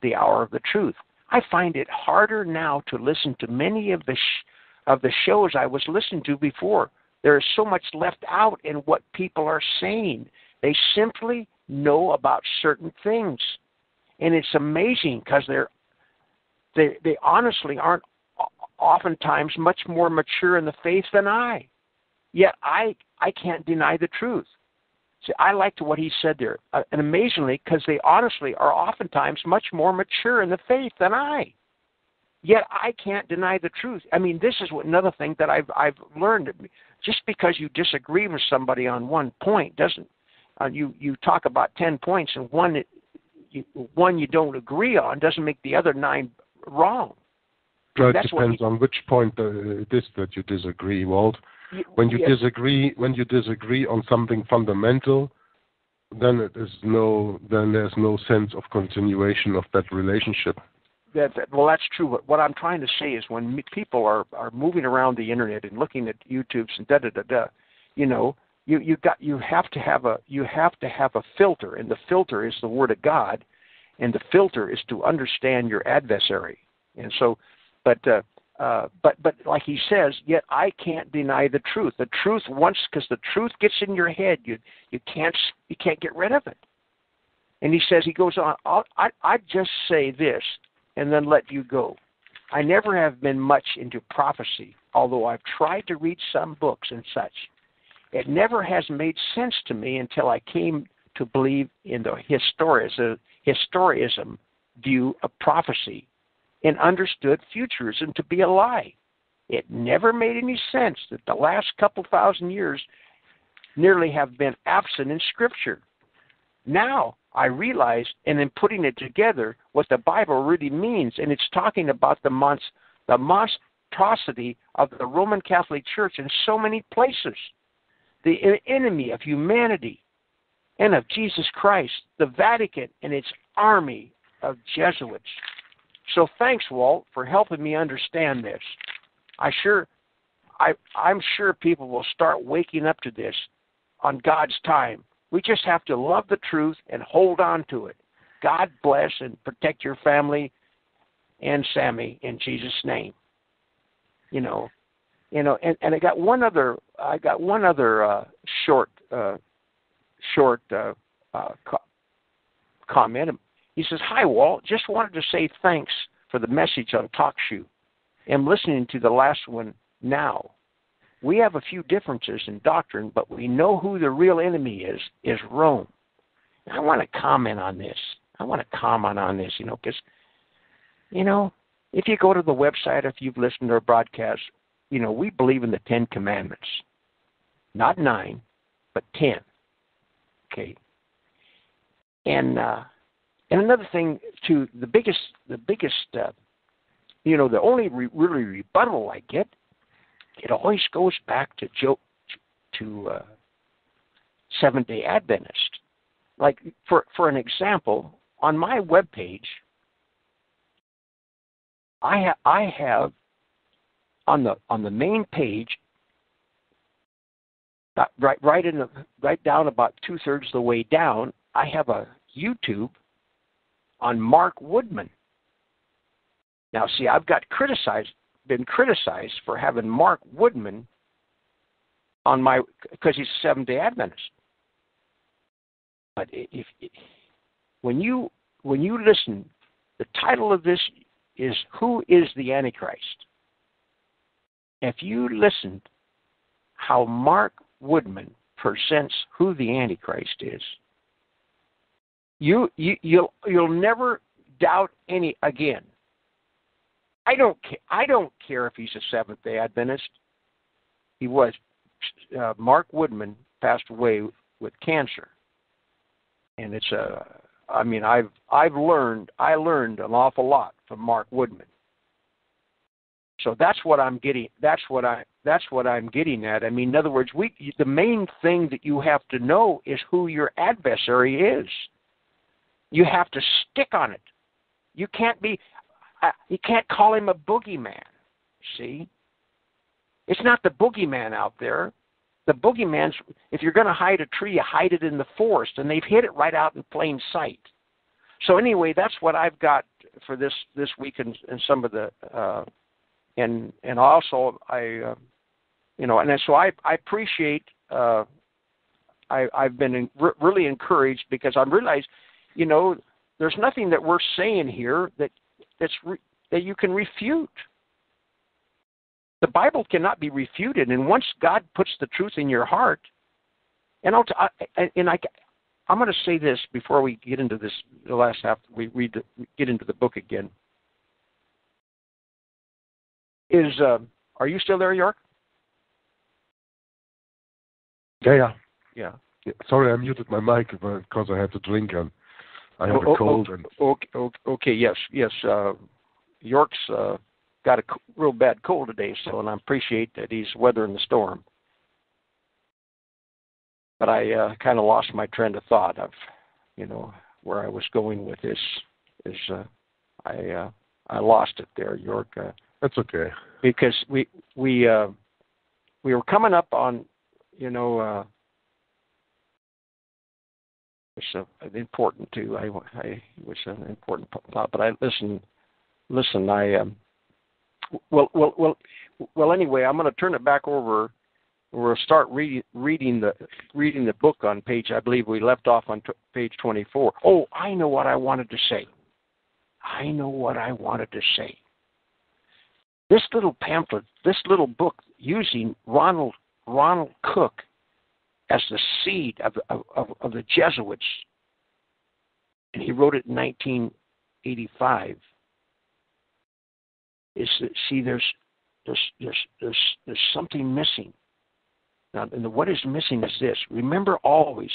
the hour of the truth. I find it harder now to listen to many of the shows I was listening to before. There is so much left out in what people are saying. They simply know about certain things, and it's amazing because they honestly aren't oftentimes much more mature in the faith than I. Yet I can't deny the truth. See, I liked what he said there, and amazingly, because they honestly are oftentimes much more mature in the faith than I. Yet I can't deny the truth. I mean, this is another thing that I've learned. Just because you disagree with somebody on one point doesn't. You talk about 10 points, and one you don't agree on doesn't make the other 9 wrong. Well, it depends on which point it is that you disagree, Walt. When you disagree on something fundamental, then there's no sense of continuation of that relationship. Well, that's true. But what I'm trying to say is, when people are moving around the internet and looking at YouTubes and you have to have a filter, and the filter is the Word of God. And the filter is to understand your adversary. And so, but like he says, yet I can't deny the truth. The truth because the truth gets in your head, you can't get rid of it. And he goes on, I just say this and then let you go. I never have been much into prophecy, although I've tried to read some books and such. It never has made sense to me until I came to believe in the historicism view of prophecy and understood futurism to be a lie. It never made any sense that the last couple thousand years nearly have been absent in Scripture. Now I realize, and in putting it together, what the Bible really means, and it's talking about the monstrosity of the Roman Catholic Church in so many places, the enemy of humanity and of Jesus Christ, the Vatican and its army of Jesuits. So thanks, Walt, for helping me understand this. I'm sure people will start waking up to this on God's time. We just have to love the truth and hold on to it. God bless and protect your family and Sammy in Jesus' name. And I got one other short comment. He says, "Hi, Walt. Just wanted to say thanks for the message on TalkShoe. I'm listening to the last one now. We have a few differences in doctrine, but we know who the real enemy is Rome." And I want to comment on this. Because, if you go to the website, if you've listened to our broadcast, we believe in the 10 Commandments. Not 9, but 10. Okay. And another thing, too, the only really rebuttal I get, it always goes back to Seventh-day Adventist. Like, for an example, on my webpage, I have on the main page, right down about 2/3 of the way down, I have a YouTube on Mark Woodman. Now, see, I've been criticized for having Mark Woodman on because he's a Seventh-day Adventist. But when you listen, the title of this is "Who is the Antichrist?" If you listened how Mark Woodman presents who the Antichrist is, you'll never doubt any again. I don't care if he's a Seventh-day Adventist. He was. Mark Woodman passed away with cancer, and it's I learned an awful lot from Mark Woodman. So that's what I'm getting. That's what I'm getting at. In other words, the main thing that you have to know is who your adversary is. You have to stick on it. You can't call him a boogeyman. See, it's not the boogeyman out there. The boogeyman's, if you're going to hide a tree, you hide it in the forest, and they've hid it right out in plain sight. So anyway, that's what I've got for this week, and some of the. And also so I appreciate. I've been really encouraged because I realize, there's nothing that we're saying here that you can refute. The Bible cannot be refuted, and once God puts the truth in your heart, I'm going to say this before we get into this. The last half we get into the book again. Are you still there, Jörg? Yeah. Yeah. Sorry, I muted my mic because I had to drink and I have a cold. Okay. Yes. Jörg's got a real bad cold today, and I appreciate that he's weathering the storm. But I kind of lost my trend of thought of, where I was going with this. I lost it there, Jörg. That's okay. Because we were coming up on, was important too. I was an important thought, but I listen. Well. Anyway, I'm going to turn it back over. We'll start reading the book on page. I believe we left off on page 24. Oh, I know what I wanted to say. This little pamphlet, this little book, using Ronald Cook as the seed of the Jesuits, and he wrote it in 1985. There's something missing. Now, and what is missing is this. Remember always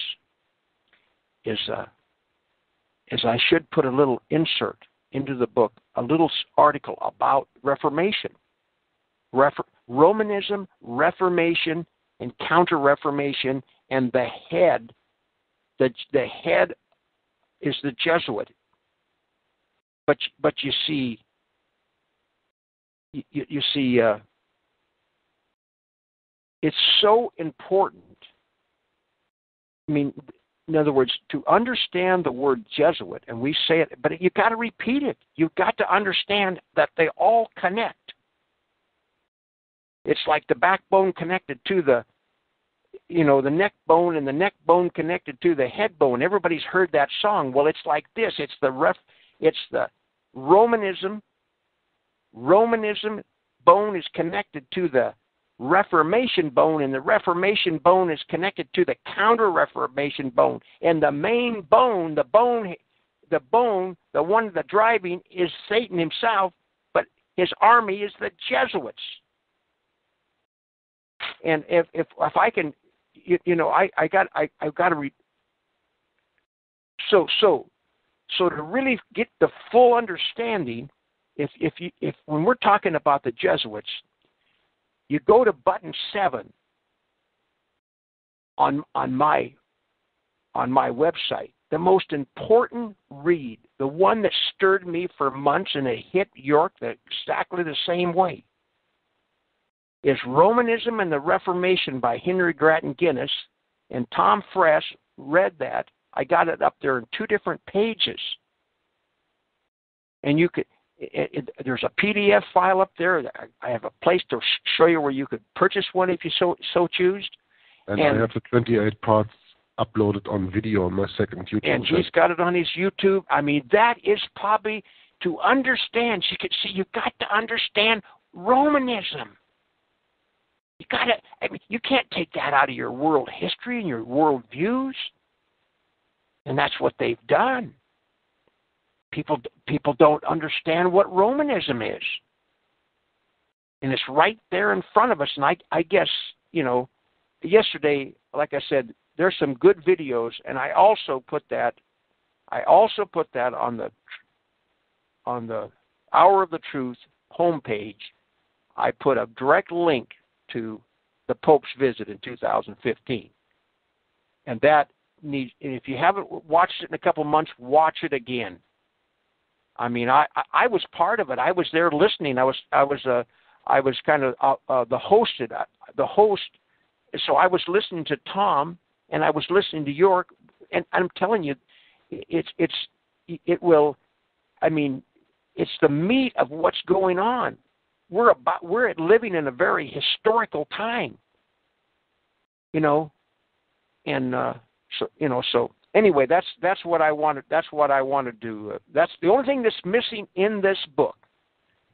is I should put a little insert into the book, a little article about Reformation. Romanism, Reformation, and Counter-Reformation, and the head is the Jesuit. But you see, it's so important. I mean, in other words, to understand the word Jesuit, and we say it, but you've got to repeat it. You've got to understand that they all connect. It's like the backbone connected to the neck bone, and the neck bone connected to the head bone. Everybody's heard that song. Well, it's like this. It's the Romanism bone is connected to the Reformation bone, and the Reformation bone is connected to the Counter-Reformation bone. And the main bone, the one that's driving, is Satan himself, but his army is the Jesuits. And if I can, I've got to read. So to really get the full understanding, if when we're talking about the Jesuits, you go to button 7 on my website. The most important read, the one that stirred me for months, and it hit Jörg exactly the same way, is Romanism and the Reformation by H.Grattan Guinness, and Tom Fress read that. I got it up there in 2 different pages, and you could. There's a PDF file up there. I have a place to show you where you could purchase one if you so choose. And I have the 28 parts uploaded on video on my second YouTube channel. And he's got it on his YouTube. I mean, that is probably to understand. You could see you've got to understand Romanism. You got to. I mean, you can't take that out of your world history and your world views. And that's what they've done. People don't understand what Romanism is. And it's right there in front of us. And I guess, yesterday, like I said, there's some good videos, and I also put that on the Hour of the Truth homepage. I put a direct link to the Pope's visit in 2015. And that needs, and if you haven't watched it in a couple months, watch it again. I mean, I was part of it. I was there listening. I was kind of the host. So I was listening to Tom, and I was listening to Jörg, and I'm telling you, it's the meat of what's going on. We're living in a very historical time, So anyway, that's what I wanted. That's what I want to do. That's the only thing that's missing in this book,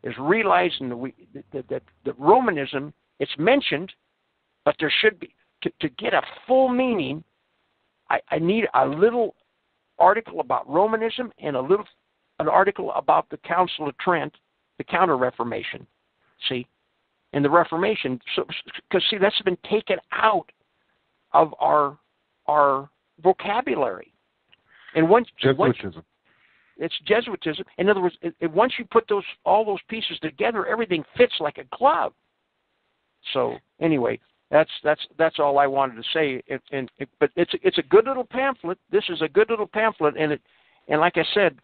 is realizing that Romanism, it's mentioned, but there should be, to get a full meaning, I need a little article about Romanism and an article about the Council of Trent, the Counter-Reformation. See, and the Reformation. Because that's been taken out of our vocabulary. And Jesuitism. It's Jesuitism. In other words, once you put all those pieces together, everything fits like a glove. So anyway, that's all I wanted to say. But it's a good little pamphlet. This is a good little pamphlet, and like I said,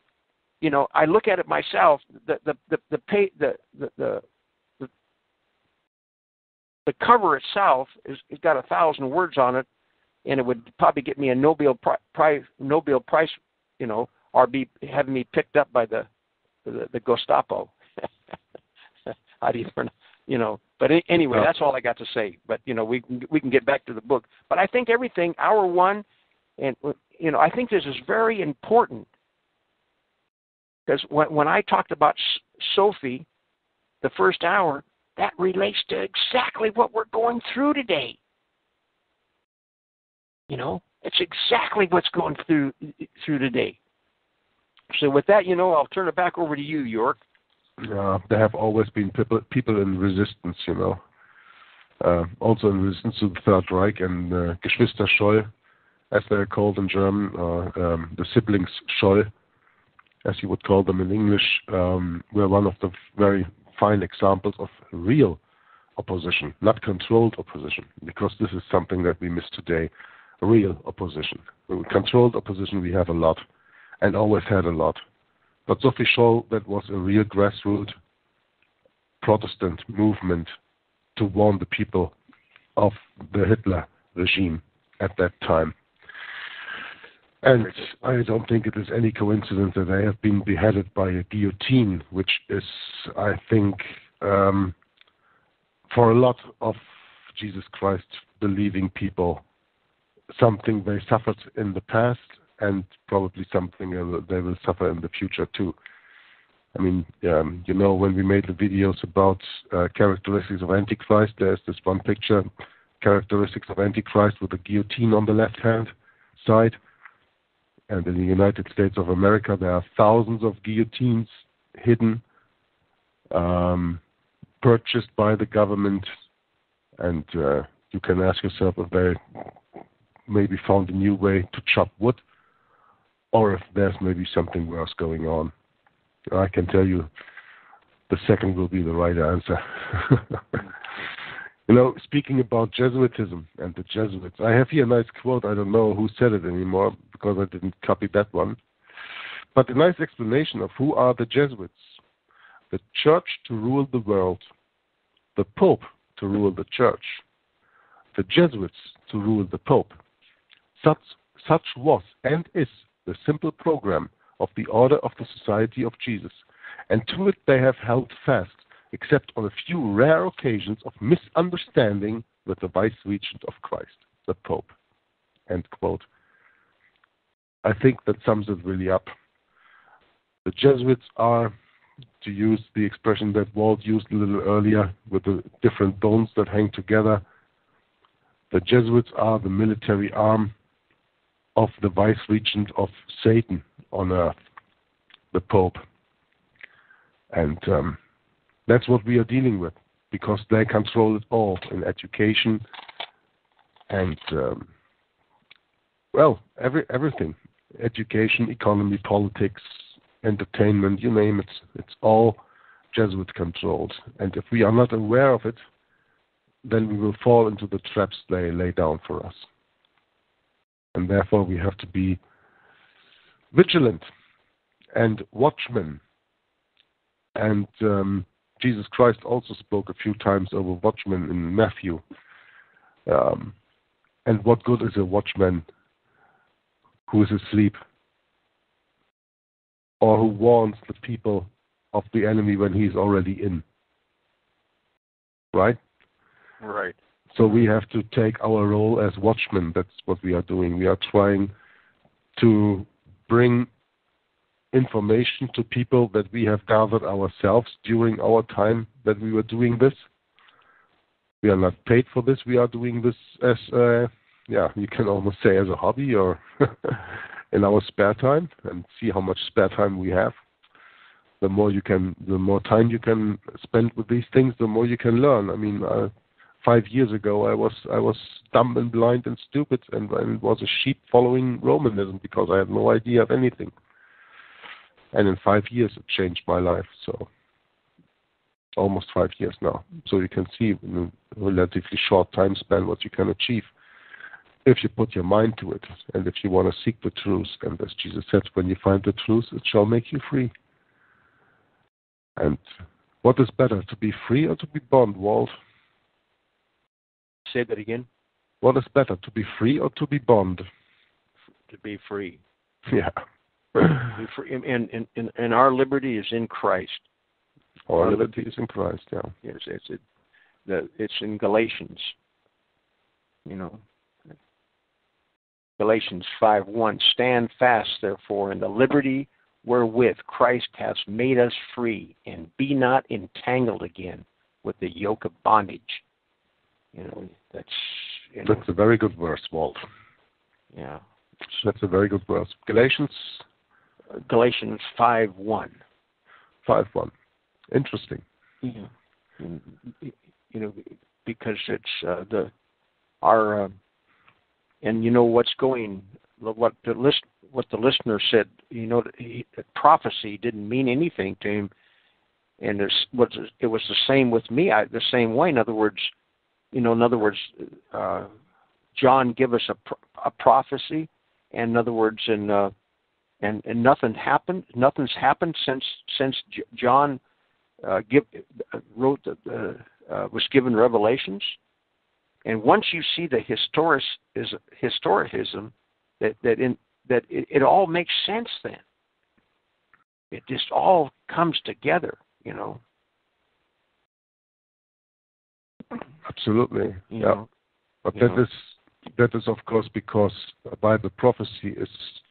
I look at it myself. The cover itself it's got 1,000 words on it, and it would probably get me a Nobel Prize, or be having me picked up by the Gestapo. How do you pronounce? But anyway, that's all I got to say. But we can get back to the book. But I think everything, hour one, and I think this is very important, because when I talked about Sophie, the first hour, that relates to exactly what we're going through today. It's exactly what's going through today. So with that, I'll turn it back over to you, Jörg. There have always been people in resistance, also in resistance to the Third Reich, and Geschwister Scholl, as they're called in German, or the siblings Scholl, as you would call them in English, were one of the very fine examples of real opposition, not controlled opposition, because this is something that we miss today, real opposition. Controlled opposition we have a lot, and always had a lot. But Sophie Scholl, that was a real grassroots Protestant movement to warn the people of the Hitler regime at that time. And I don't think it is any coincidence that they have been beheaded by a guillotine, which is, I think, for a lot of Jesus Christ believing people, something they suffered in the past, and probably something they will suffer in the future too. I mean, when we made the videos about characteristics of Antichrist, there's this one picture, characteristics of Antichrist, with a guillotine on the left-hand side. And in the United States of America, there are thousands of guillotines hidden, purchased by the government. And you can ask yourself if they maybe found a new way to chop wood, or if there's maybe something worse going on. I can tell you the second will be the right answer. Speaking about Jesuitism and the Jesuits, I have here a nice quote. I don't know who said it anymore because I didn't copy that one. But a nice explanation of who are the Jesuits. The church to rule the world, the Pope to rule the church, the Jesuits to rule the Pope. Such was and is the simple program of the Order of the Society of Jesus, and to it they have held fast, except on a few rare occasions of misunderstanding with the Vice-Regent of Christ, the Pope. End quote. I think that sums it really up. The Jesuits are, to use the expression that Walt used a little earlier, with the different bones that hang together, the Jesuits are the military arm of the Vice-Regent of Satan on earth, the Pope. And that's what we are dealing with, because they control it all in education and, everything. Education, economy, politics, entertainment, you name it. It's all Jesuit controlled. And if we are not aware of it, then we will fall into the traps they lay down for us. And therefore we have to be vigilant and watchmen. And Jesus Christ also spoke a few times over watchmen in Matthew. And what good is a watchman who is asleep, or who warns the people of the enemy when he's already in? Right? Right. So we have to take our role as watchmen. That's what we are doing. We are trying to bring information to people that we have gathered ourselves during our time that we were doing this. We are not paid for this. We are doing this as, you can almost say as a hobby, or in our spare time, and see how much spare time we have. The more time you can spend with these things, the more you can learn. I mean, 5 years ago, I was dumb and blind and stupid, and was a sheep following Romanism because I had no idea of anything. And in 5 years, it changed my life. So almost 5 years now. So you can see in a relatively short time span what you can achieve if you put your mind to it, and if you want to seek the truth. And as Jesus said, when you find the truth, it shall make you free. And what is better, to be free or to be bond, Walt? Say that again. What is better, to be free or to be bond? To be free. Yeah. Be free. And our liberty is in Christ. Our liberty is in Christ, yeah. Yes, it's in Galatians. Galatians 5:1. Stand fast, therefore, in the liberty wherewith Christ hath made us free, and be not entangled again with the yoke of bondage. That's a very good verse, Walt. Yeah. That's a very good verse. Galatians 5:1. 5:1. Interesting. Yeah. Because it's what the listener said. Prophecy didn't mean anything to him, and it was the same with me. The same way. In other words, John give us a prophecy, and in other words, and nothing happened. Nothing's happened since John was given revelations. And once you see the historicism, that it all makes sense. Then it just all comes together, Absolutely, yeah. But that is of course because Bible prophecy is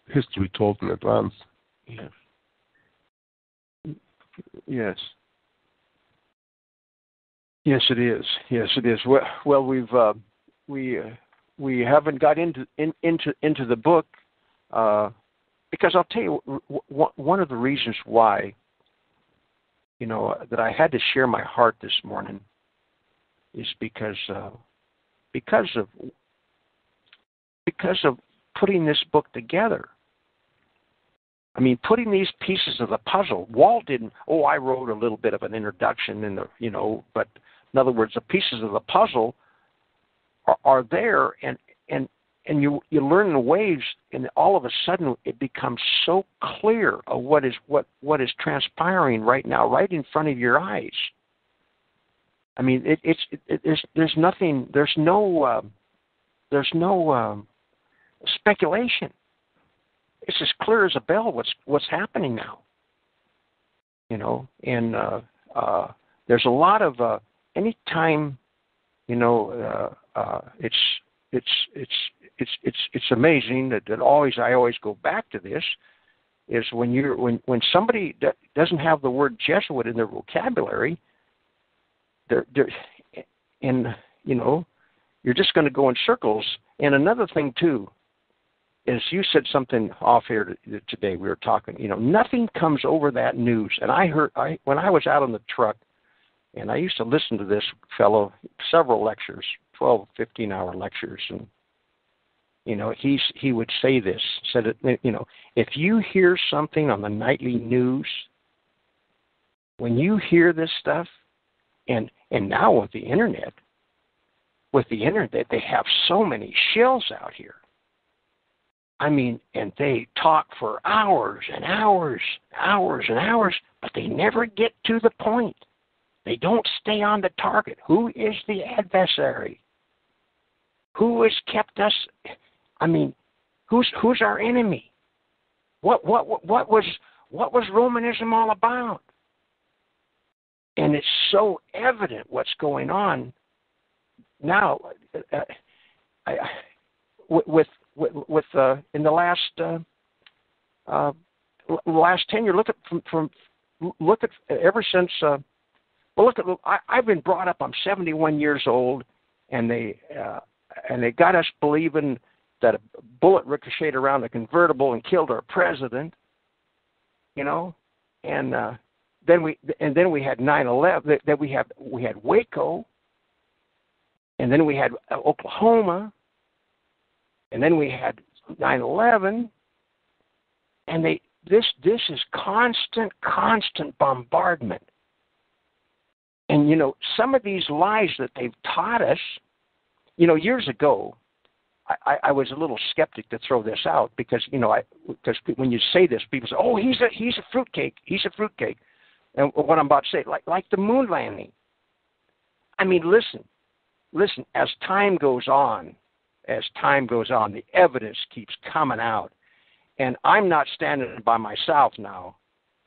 history told in advance. Yes. Yes. Yes, it is. Yes, it is. Well, we haven't got into the book because I'll tell you one of the reasons why that I had to share my heart this morning is because of putting this book together. I mean, putting these pieces of the puzzle. Walt didn't. I wrote a little bit of an introduction but in other words, the pieces of the puzzle are there, and you learn the ways, and all of a sudden it becomes so clear of what is transpiring right now, right in front of your eyes. I mean, there's no speculation. It's as clear as a bell what's happening now. And there's a lot of anytime, it's amazing that I always go back to this is when somebody doesn't have the word Jesuit in their vocabulary, you're just going to go in circles. And another thing too is you said something off here today. We were talking. Nothing comes over that news. And when I was out on the truck, and I used to listen to this fellow several lectures, 12, 15-hour lectures, and he would say this. Said it. If you hear something on the nightly news, when you hear this stuff, and now with the internet, they have so many shills out here. I mean, and they talk for hours and hours, but they never get to the point. They don't stay on the target. Who is the adversary? Who has kept us? I mean, who's our enemy? What was Romanism all about? And it's so evident what's going on now. With in the last 10 years, look at ever since. I've been brought up. I'm 71 years old, and they got us believing that a bullet ricocheted around a convertible and killed our president. And then we had 9/11. Then we had Waco, and then we had Oklahoma, and then we had 9/11, and this is constant bombardment. And some of these lies that they've taught us, years ago, I was a little skeptic to throw this out because because when you say this, people say, "Oh, he's a fruitcake. He's a fruitcake." And what I'm about to say, like the moon landing. I mean, listen. As time goes on, as time goes on, the evidence keeps coming out. And I'm not standing by myself now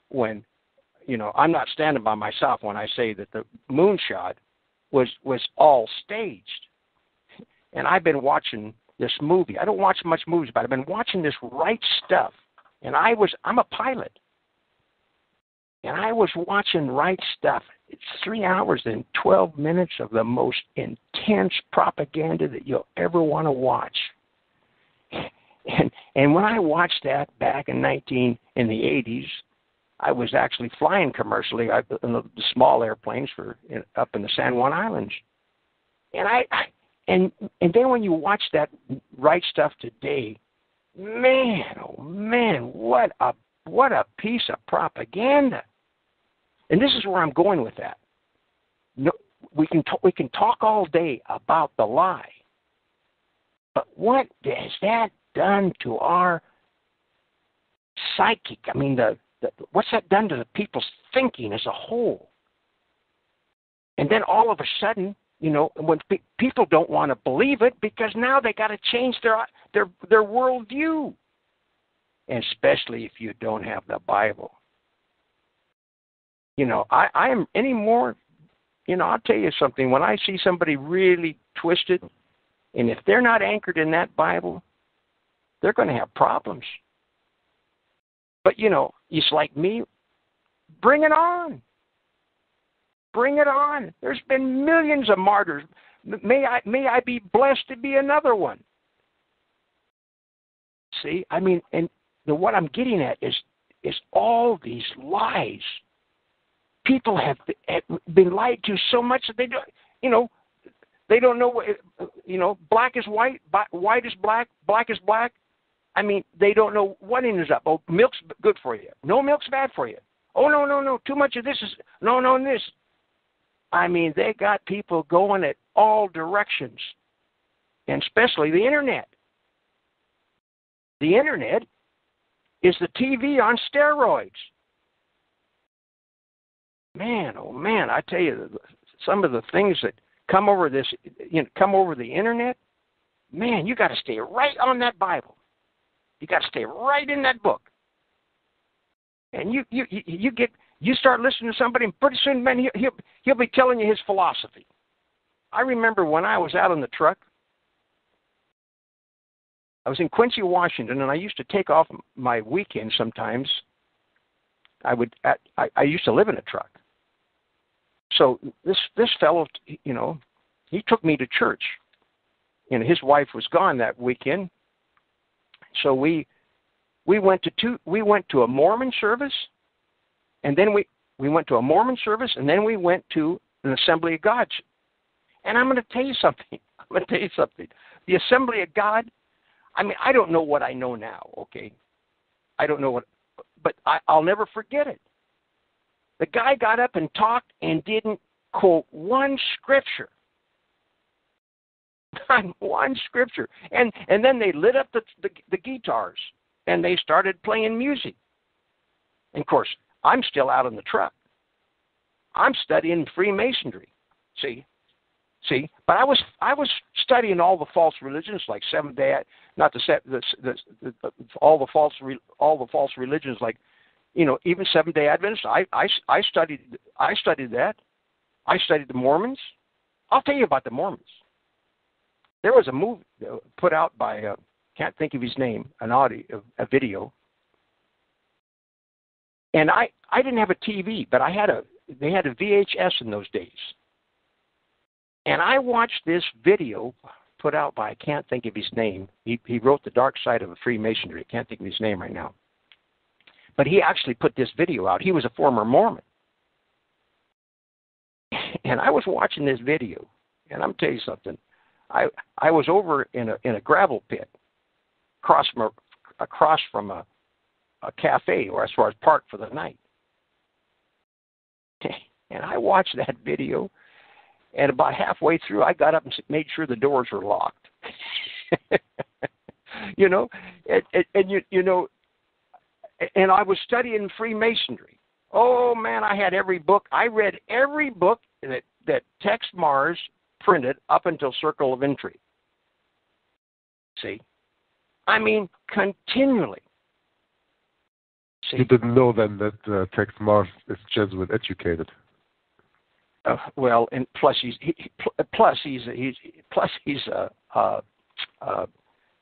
when, I'm not standing by myself when I say that the moonshot was all staged. And I've been watching this movie. I don't watch much movies, but I've been watching this Right Stuff. And I'm a pilot. And I was watching Right Stuff. It's 3 hours and 12 minutes of the most intense propaganda that you'll ever want to watch. And when I watched that back in the 80s, I was actually flying commercially in the small airplanes up in the San Juan Islands. And then when you watch that Right Stuff today, man, oh man, what a piece of propaganda. And this is where I'm going with that. No, we can talk all day about the lie, but what has that done to our psychic? I mean, what's that done to the people's thinking as a whole? And then all of a sudden, when people don't want to believe it because now they got to change their worldview, and especially if you don't have the Bible. I am anymore. I'll tell you something. When I see somebody really twisted, and if they're not anchored in that Bible, they're going to have problems. But it's like me. Bring it on. Bring it on. There's been millions of martyrs. May I be blessed to be another one. See, I mean, and what I'm getting at is all these lies. People have been lied to so much that they don't know what, black is white, white is black, black is black. I mean, they don't know what end is up. Oh, milk's good for you. No, milk's bad for you. Oh, no. Too much of this is, no, this. I mean, they got people going at all directions, and especially the Internet. The Internet is the TV on steroids. Man, oh man, I tell you, some of the things that come over the Internet, man, you got to stay right on that Bible. You got to stay right in that book. And you start listening to somebody, and pretty soon, man, he'll be telling you his philosophy. I remember when I was out on the truck, I was in Quincy, Washington, and I used to take off my weekends sometimes. I used to live in a truck. So this fellow, he took me to church, and his wife was gone that weekend. So we went to a Mormon service, and then we went to a Mormon service, and then we went to an Assembly of God. And I'm going to tell you something. The Assembly of God, I mean, I don't know what I know now, okay? I don't know but I'll never forget it. The guy got up and talked and didn't quote one scripture. Not one scripture. And then they lit up the guitars, and they started playing music. And, of course, I'm still out on the truck. I'm studying Freemasonry. See, but I was studying all the false religions like Seventh-day, not all the false religions like, even Seventh-day Adventists. I studied that. I studied the Mormons. I'll tell you about the Mormons. There was a movie put out by can't think of his name, a video. And I didn't have a TV, but they had a VHS in those days. And I watched this video put out by, I can't think of his name. He wrote The Dark Side of Freemasonry. I can't think of his name right now. But he actually put this video out. He was a former Mormon. And I was watching this video, and I'm telling you something. I was over in a gravel pit across from a cafe, or as far as parked for the night. And I watched that video, and about halfway through, I got up and made sure the doors were locked. And I was studying Freemasonry. Oh man, I had every book. I read every book that Tex Mars printed up until Circle of Entry. See? I mean, continually. See? You didn't know then that Tex Mars is Jesuit educated. Well, and plus he's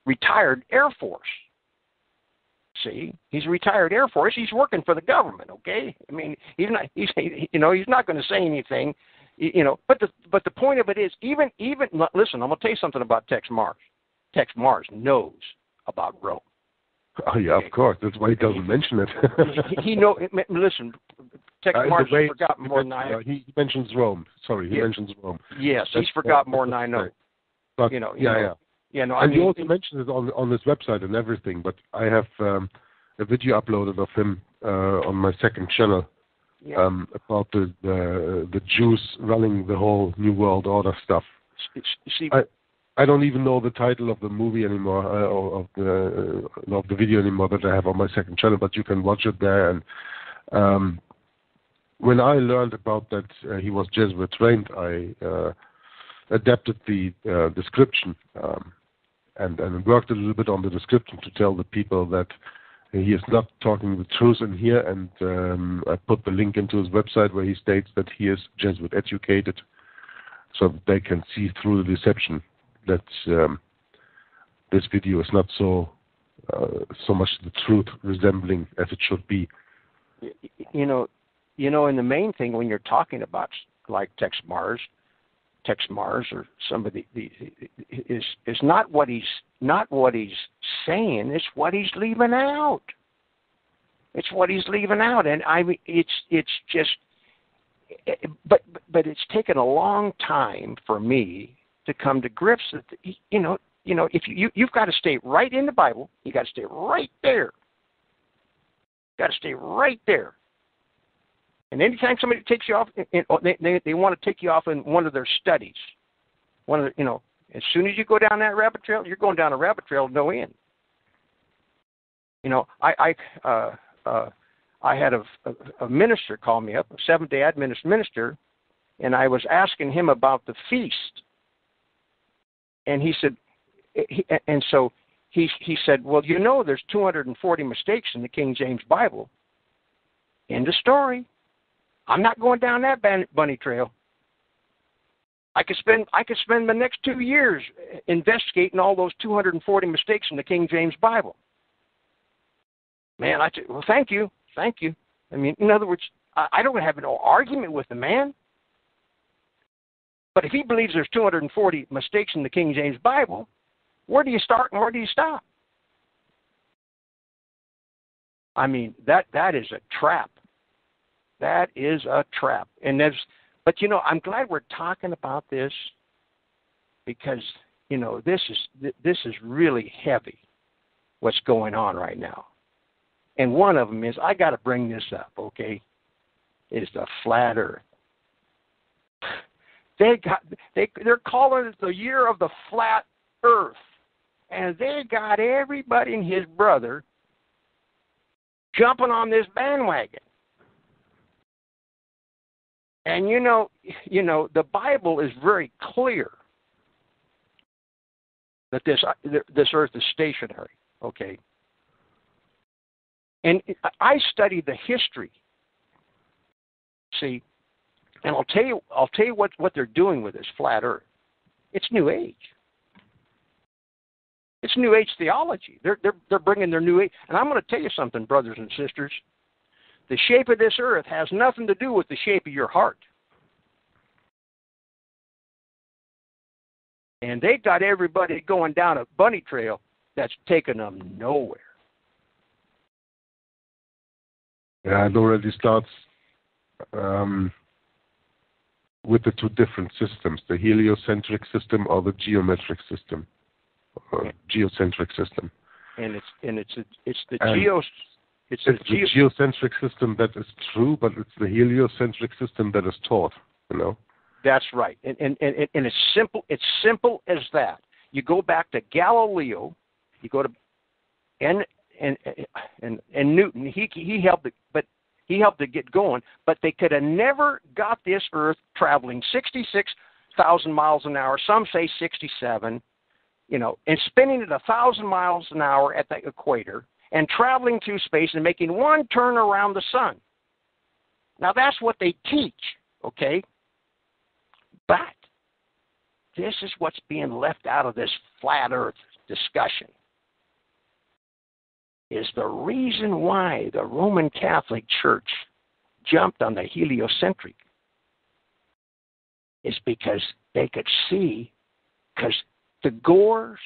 retired Air Force. See, he's retired Air Force. He's working for the government. Okay, I mean, he's not going to say anything. But the point of it is, even listen, I'm going to tell you something about Tex Mars. Tex Mars knows about Rome. Oh yeah, of course. That's why he doesn't mention it. he know. Listen, Tex Mars has forgotten more than I have. He mentions Rome. Sorry, he mentions Rome. Yes, he's forgotten more than I know. But, Yeah. And I mean, he also mentioned it on his website and everything. But I have a video uploaded of him on my second channel about the Jews running the whole New World Order stuff. See, I don't even know the title of the movie anymore, of the video anymore that I have on my second channel, but you can watch it there. And when I learned about that he was Jesuit trained, I adapted the description and worked a little bit on the description to tell the people that he is not talking the truth in here. And I put the link into his website where he states that he is Jesuit educated, so that they can see through the deception that this video is not so much the truth resembling as it should be. And the main thing when you're talking about like Tex Mars or somebody is not what he's saying. It's what he's leaving out. It's what he's leaving out, and I mean it's just. But it's taken a long time for me to come to grips that if you've got to stay right in the Bible, you got to stay right there. Got to stay right there. And anytime somebody takes you off, they want to take you off in one of their studies. As soon as you go down that rabbit trail, you're going down a rabbit trail no end. I had a minister call me up, a Seventh-day Adventist minister, and I was asking him about the feast. And he said, he said, well, there's 240 mistakes in the King James Bible. End of story. I'm not going down that bunny trail. I could spend the next 2 years investigating all those 240 mistakes in the King James Bible. Man, well, thank you. I mean, in other words, I don't have no argument with the man. But if he believes there's 240 mistakes in the King James Bible, where do you start and where do you stop? I mean, that is a trap. That is a trap. But I'm glad we're talking about this because this is really heavy. What's going on right now, and one of them is I got to bring this up. Okay, is the flat Earth. They're calling it the year of the flat Earth, and they got everybody and his brother jumping on this bandwagon. And the Bible is very clear that this Earth is stationary. Okay, and I study the history. See. And I'll tell you what they're doing with this flat Earth. It's New Age. It's New Age theology. They're bringing their New Age. And I'm going to tell you something, brothers and sisters. The shape of this Earth has nothing to do with the shape of your heart. And they got everybody going down a bunny trail that's taking them nowhere. Yeah, it already starts with the two different systems, the heliocentric system or the geometric system, geocentric system. And it's the geocentric system that is true, but it's the heliocentric system that is taught. That's right, and it's simple. It's simple as that. You go back to Galileo, you go to and Newton. He helped, but he helped to get going. But they could have never got this Earth traveling 66,000 miles an hour. Some say 67. and spinning at 1,000 miles an hour at the equator and traveling through space and making one turn around the sun. Now, that's what they teach, okay? But this is what's being left out of this flat earth discussion, is the reason why the Roman Catholic Church jumped on the heliocentric is because they could see, because the Gores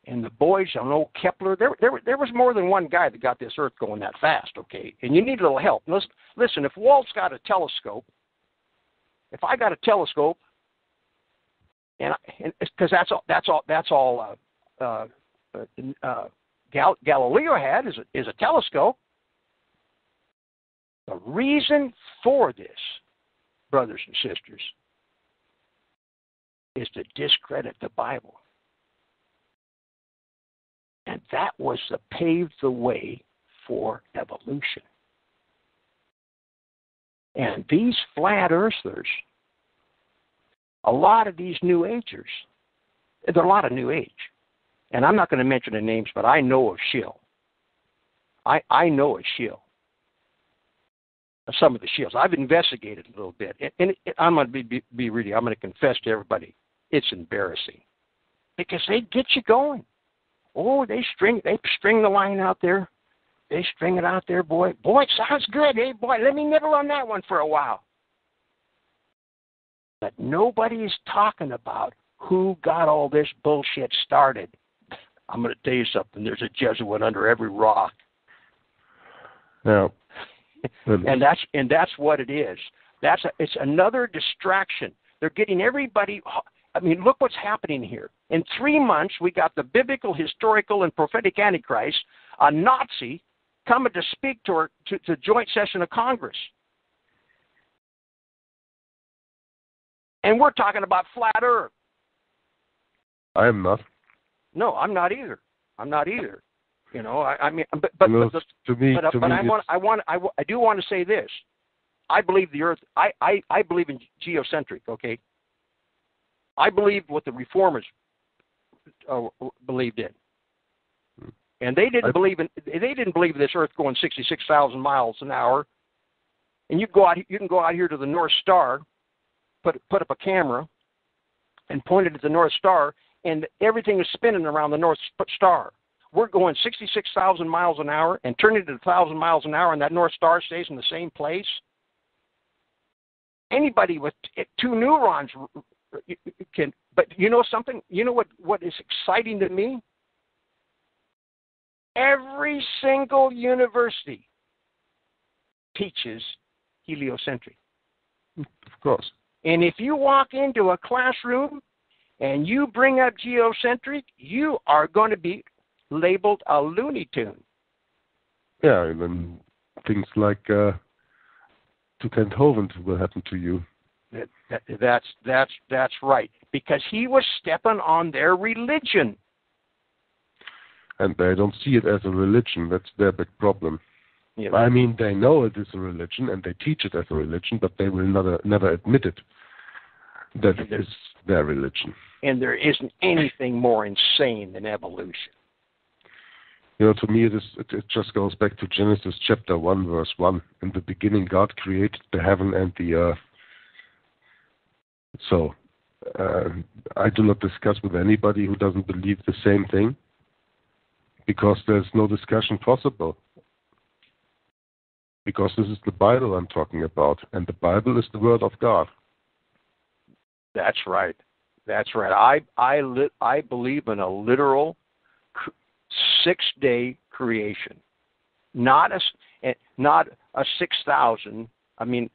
and the boys on old Kepler, there was more than one guy that got this earth going that fast, okay? And you need a little help. Listen, if Walt's got a telescope, if I got a telescope, and because that's all Galileo had is a telescope. The reason for this, brothers and sisters, is to discredit the Bible. And that was to pave the way for evolution. And these flat earthers, a lot of these New Agers, there are a lot of New Age. And I'm not going to mention the names, but I know of shill. I know a shill. Some of the shills. I've investigated a little bit. And I'm going to be really, I'm going to confess to everybody, it's embarrassing. Because they get you going. Oh, they string the line out there. They string it out there, boy. Boy, it sounds good. Hey, boy, let me nibble on that one for a while. But nobody is talking about who got all this bullshit started. I'm going to tell you something. There's a Jesuit under every rock. Yeah. and that's what it is. It's another distraction. They're getting everybody. I mean, look what's happening here. In 3 months, we got the biblical, historical, and prophetic Antichrist, a Nazi, coming to speak to the joint session of Congress. And we're talking about flat Earth. I am not. No, I'm not either. You know, I mean, I do want to say this. I believe the Earth. I believe in geocentric. Okay. I believe what the reformers believed in, and they didn't believe this Earth going 66,000 miles an hour. And you can go out here to the North Star, put up a camera, and point it at the North Star, and everything is spinning around the North Star. We're going 66,000 miles an hour and turning it to 1,000 miles an hour, and that North Star stays in the same place. Anybody with 2 neurons can, but you know something? You know what is exciting to me? Every single university teaches heliocentric. Of course. And if you walk into a classroom and you bring up geocentric, you are going to be labeled a Looney Tune. Yeah, and then things like Tugendhoven will happen to you. That's right, because he was stepping on their religion. And they don't see it as a religion. That's their big problem. Yeah. I mean, they know it is a religion and they teach it as a religion, but they will never admit it that it is their religion. And there isn't anything more insane than evolution. You know, to me, it just goes back to Genesis chapter 1, verse 1. In the beginning, God created the heaven and the earth. So, I do not discuss with anybody who doesn't believe the same thing, because there's no discussion possible. Because this is the Bible I'm talking about, and the Bible is the Word of God. That's right. That's right. I believe in a literal 6-day creation, not a 6,000. I mean,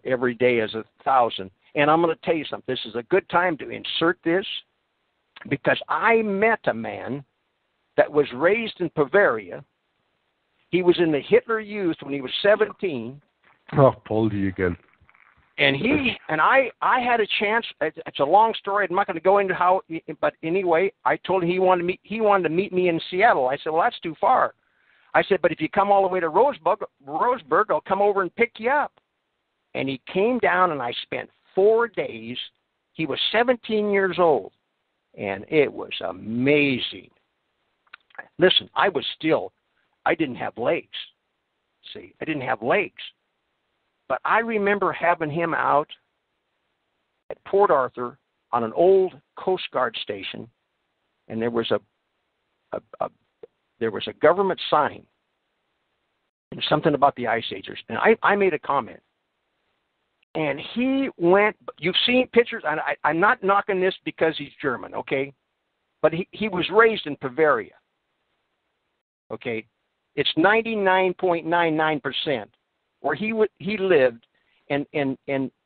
every day is 1,000. And I'm going to tell you something. This is a good time to insert this, because I met a man that was raised in Bavaria. He was in the Hitler Youth when he was 17. Oh, Poldy again. And I had a chance. It's a long story. I'm not going to go into how, but anyway, I told him he wanted to meet me in Seattle. I said, well, that's too far. I said, but if you come all the way to Roseburg, I'll come over and pick you up. And he came down, and I spent 4 days. He was 17 years old. And it was amazing. Listen, I didn't have legs. See, I didn't have legs. But I remember having him out at Port Arthur on an old Coast Guard station, and there was a government sign and something about the Ice Agers. And I made a comment. And he went, you've seen pictures, and I'm not knocking this because he's German, okay? But he was raised in Bavaria, okay? It's 99.99% where he lived, and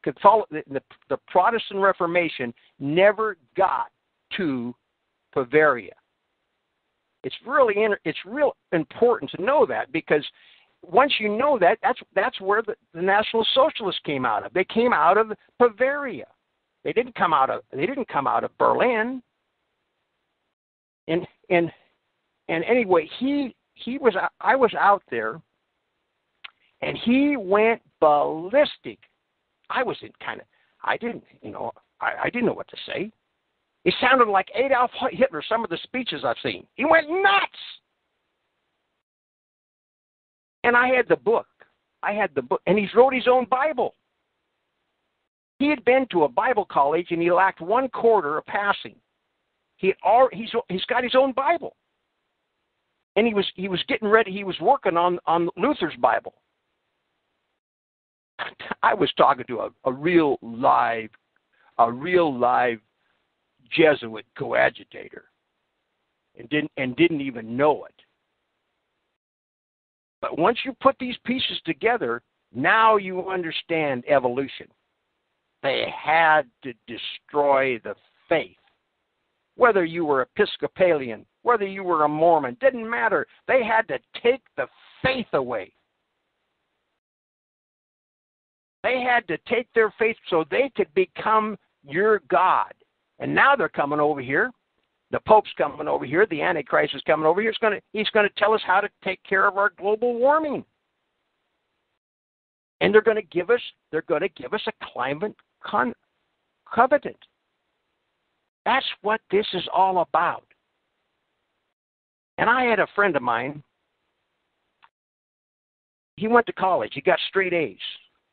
Catholic, the Protestant Reformation never got to Bavaria. It's real important to know that, because once you know that, that's where the National Socialists came out of. They came out of Bavaria. They didn't come out of Berlin. And anyway, I was out there, and he went ballistic. I didn't know what to say. It sounded like Adolf Hitler, some of the speeches I've seen. He went nuts. And I had the book, and he wrote his own Bible. He had been to a Bible college, and he lacked 1/4 of passing. He's got his own Bible, and he was getting ready. He was working on Luther's Bible. I was talking to a real live Jesuit coadjutor, and didn't even know it. But once you put these pieces together, now you understand evolution. They had to destroy the faith. Whether you were Episcopalian, whether you were a Mormon, didn't matter. They had to take the faith away. They had to take their faith so they could become your God. And now they're coming over here. The Pope's coming over here. The Antichrist is coming over here. He's going to tell us how to take care of our global warming. And they're going to give us a climate covenant. That's what this is all about. And I had a friend of mine. He went to college. He got straight A's.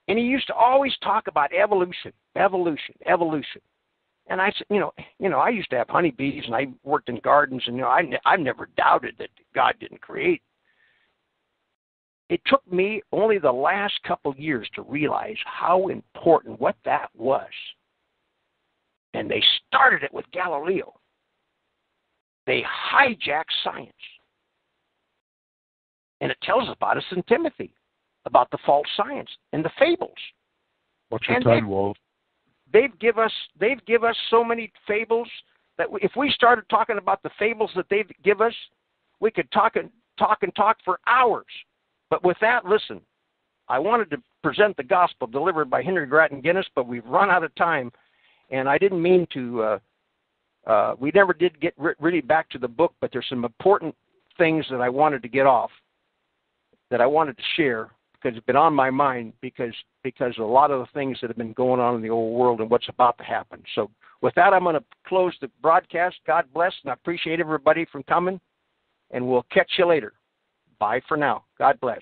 And he used to always talk about evolution. And I said, I used to have honeybees, and I worked in gardens, and I've never doubted that God didn't create. It took me only the last couple of years to realize how important what that was. And they started it with Galileo. They hijacked science. And it tells us about us in Timothy, about the false science and the fables. What's your time, Wolf? They've give us so many fables that if we started talking about the fables that they give us, we could talk for hours. But with that, listen, I wanted to present the gospel delivered by H.Grattan Guinness, but we've run out of time, and I didn't mean to. We never did get really back to the book, but there's some important things that I wanted to get off, that I wanted to share, because it's been on my mind because a lot of the things that have been going on in the old world and what's about to happen. So with that, I'm going to close the broadcast. God bless, and I appreciate everybody from coming, and we'll catch you later. Bye for now. God bless.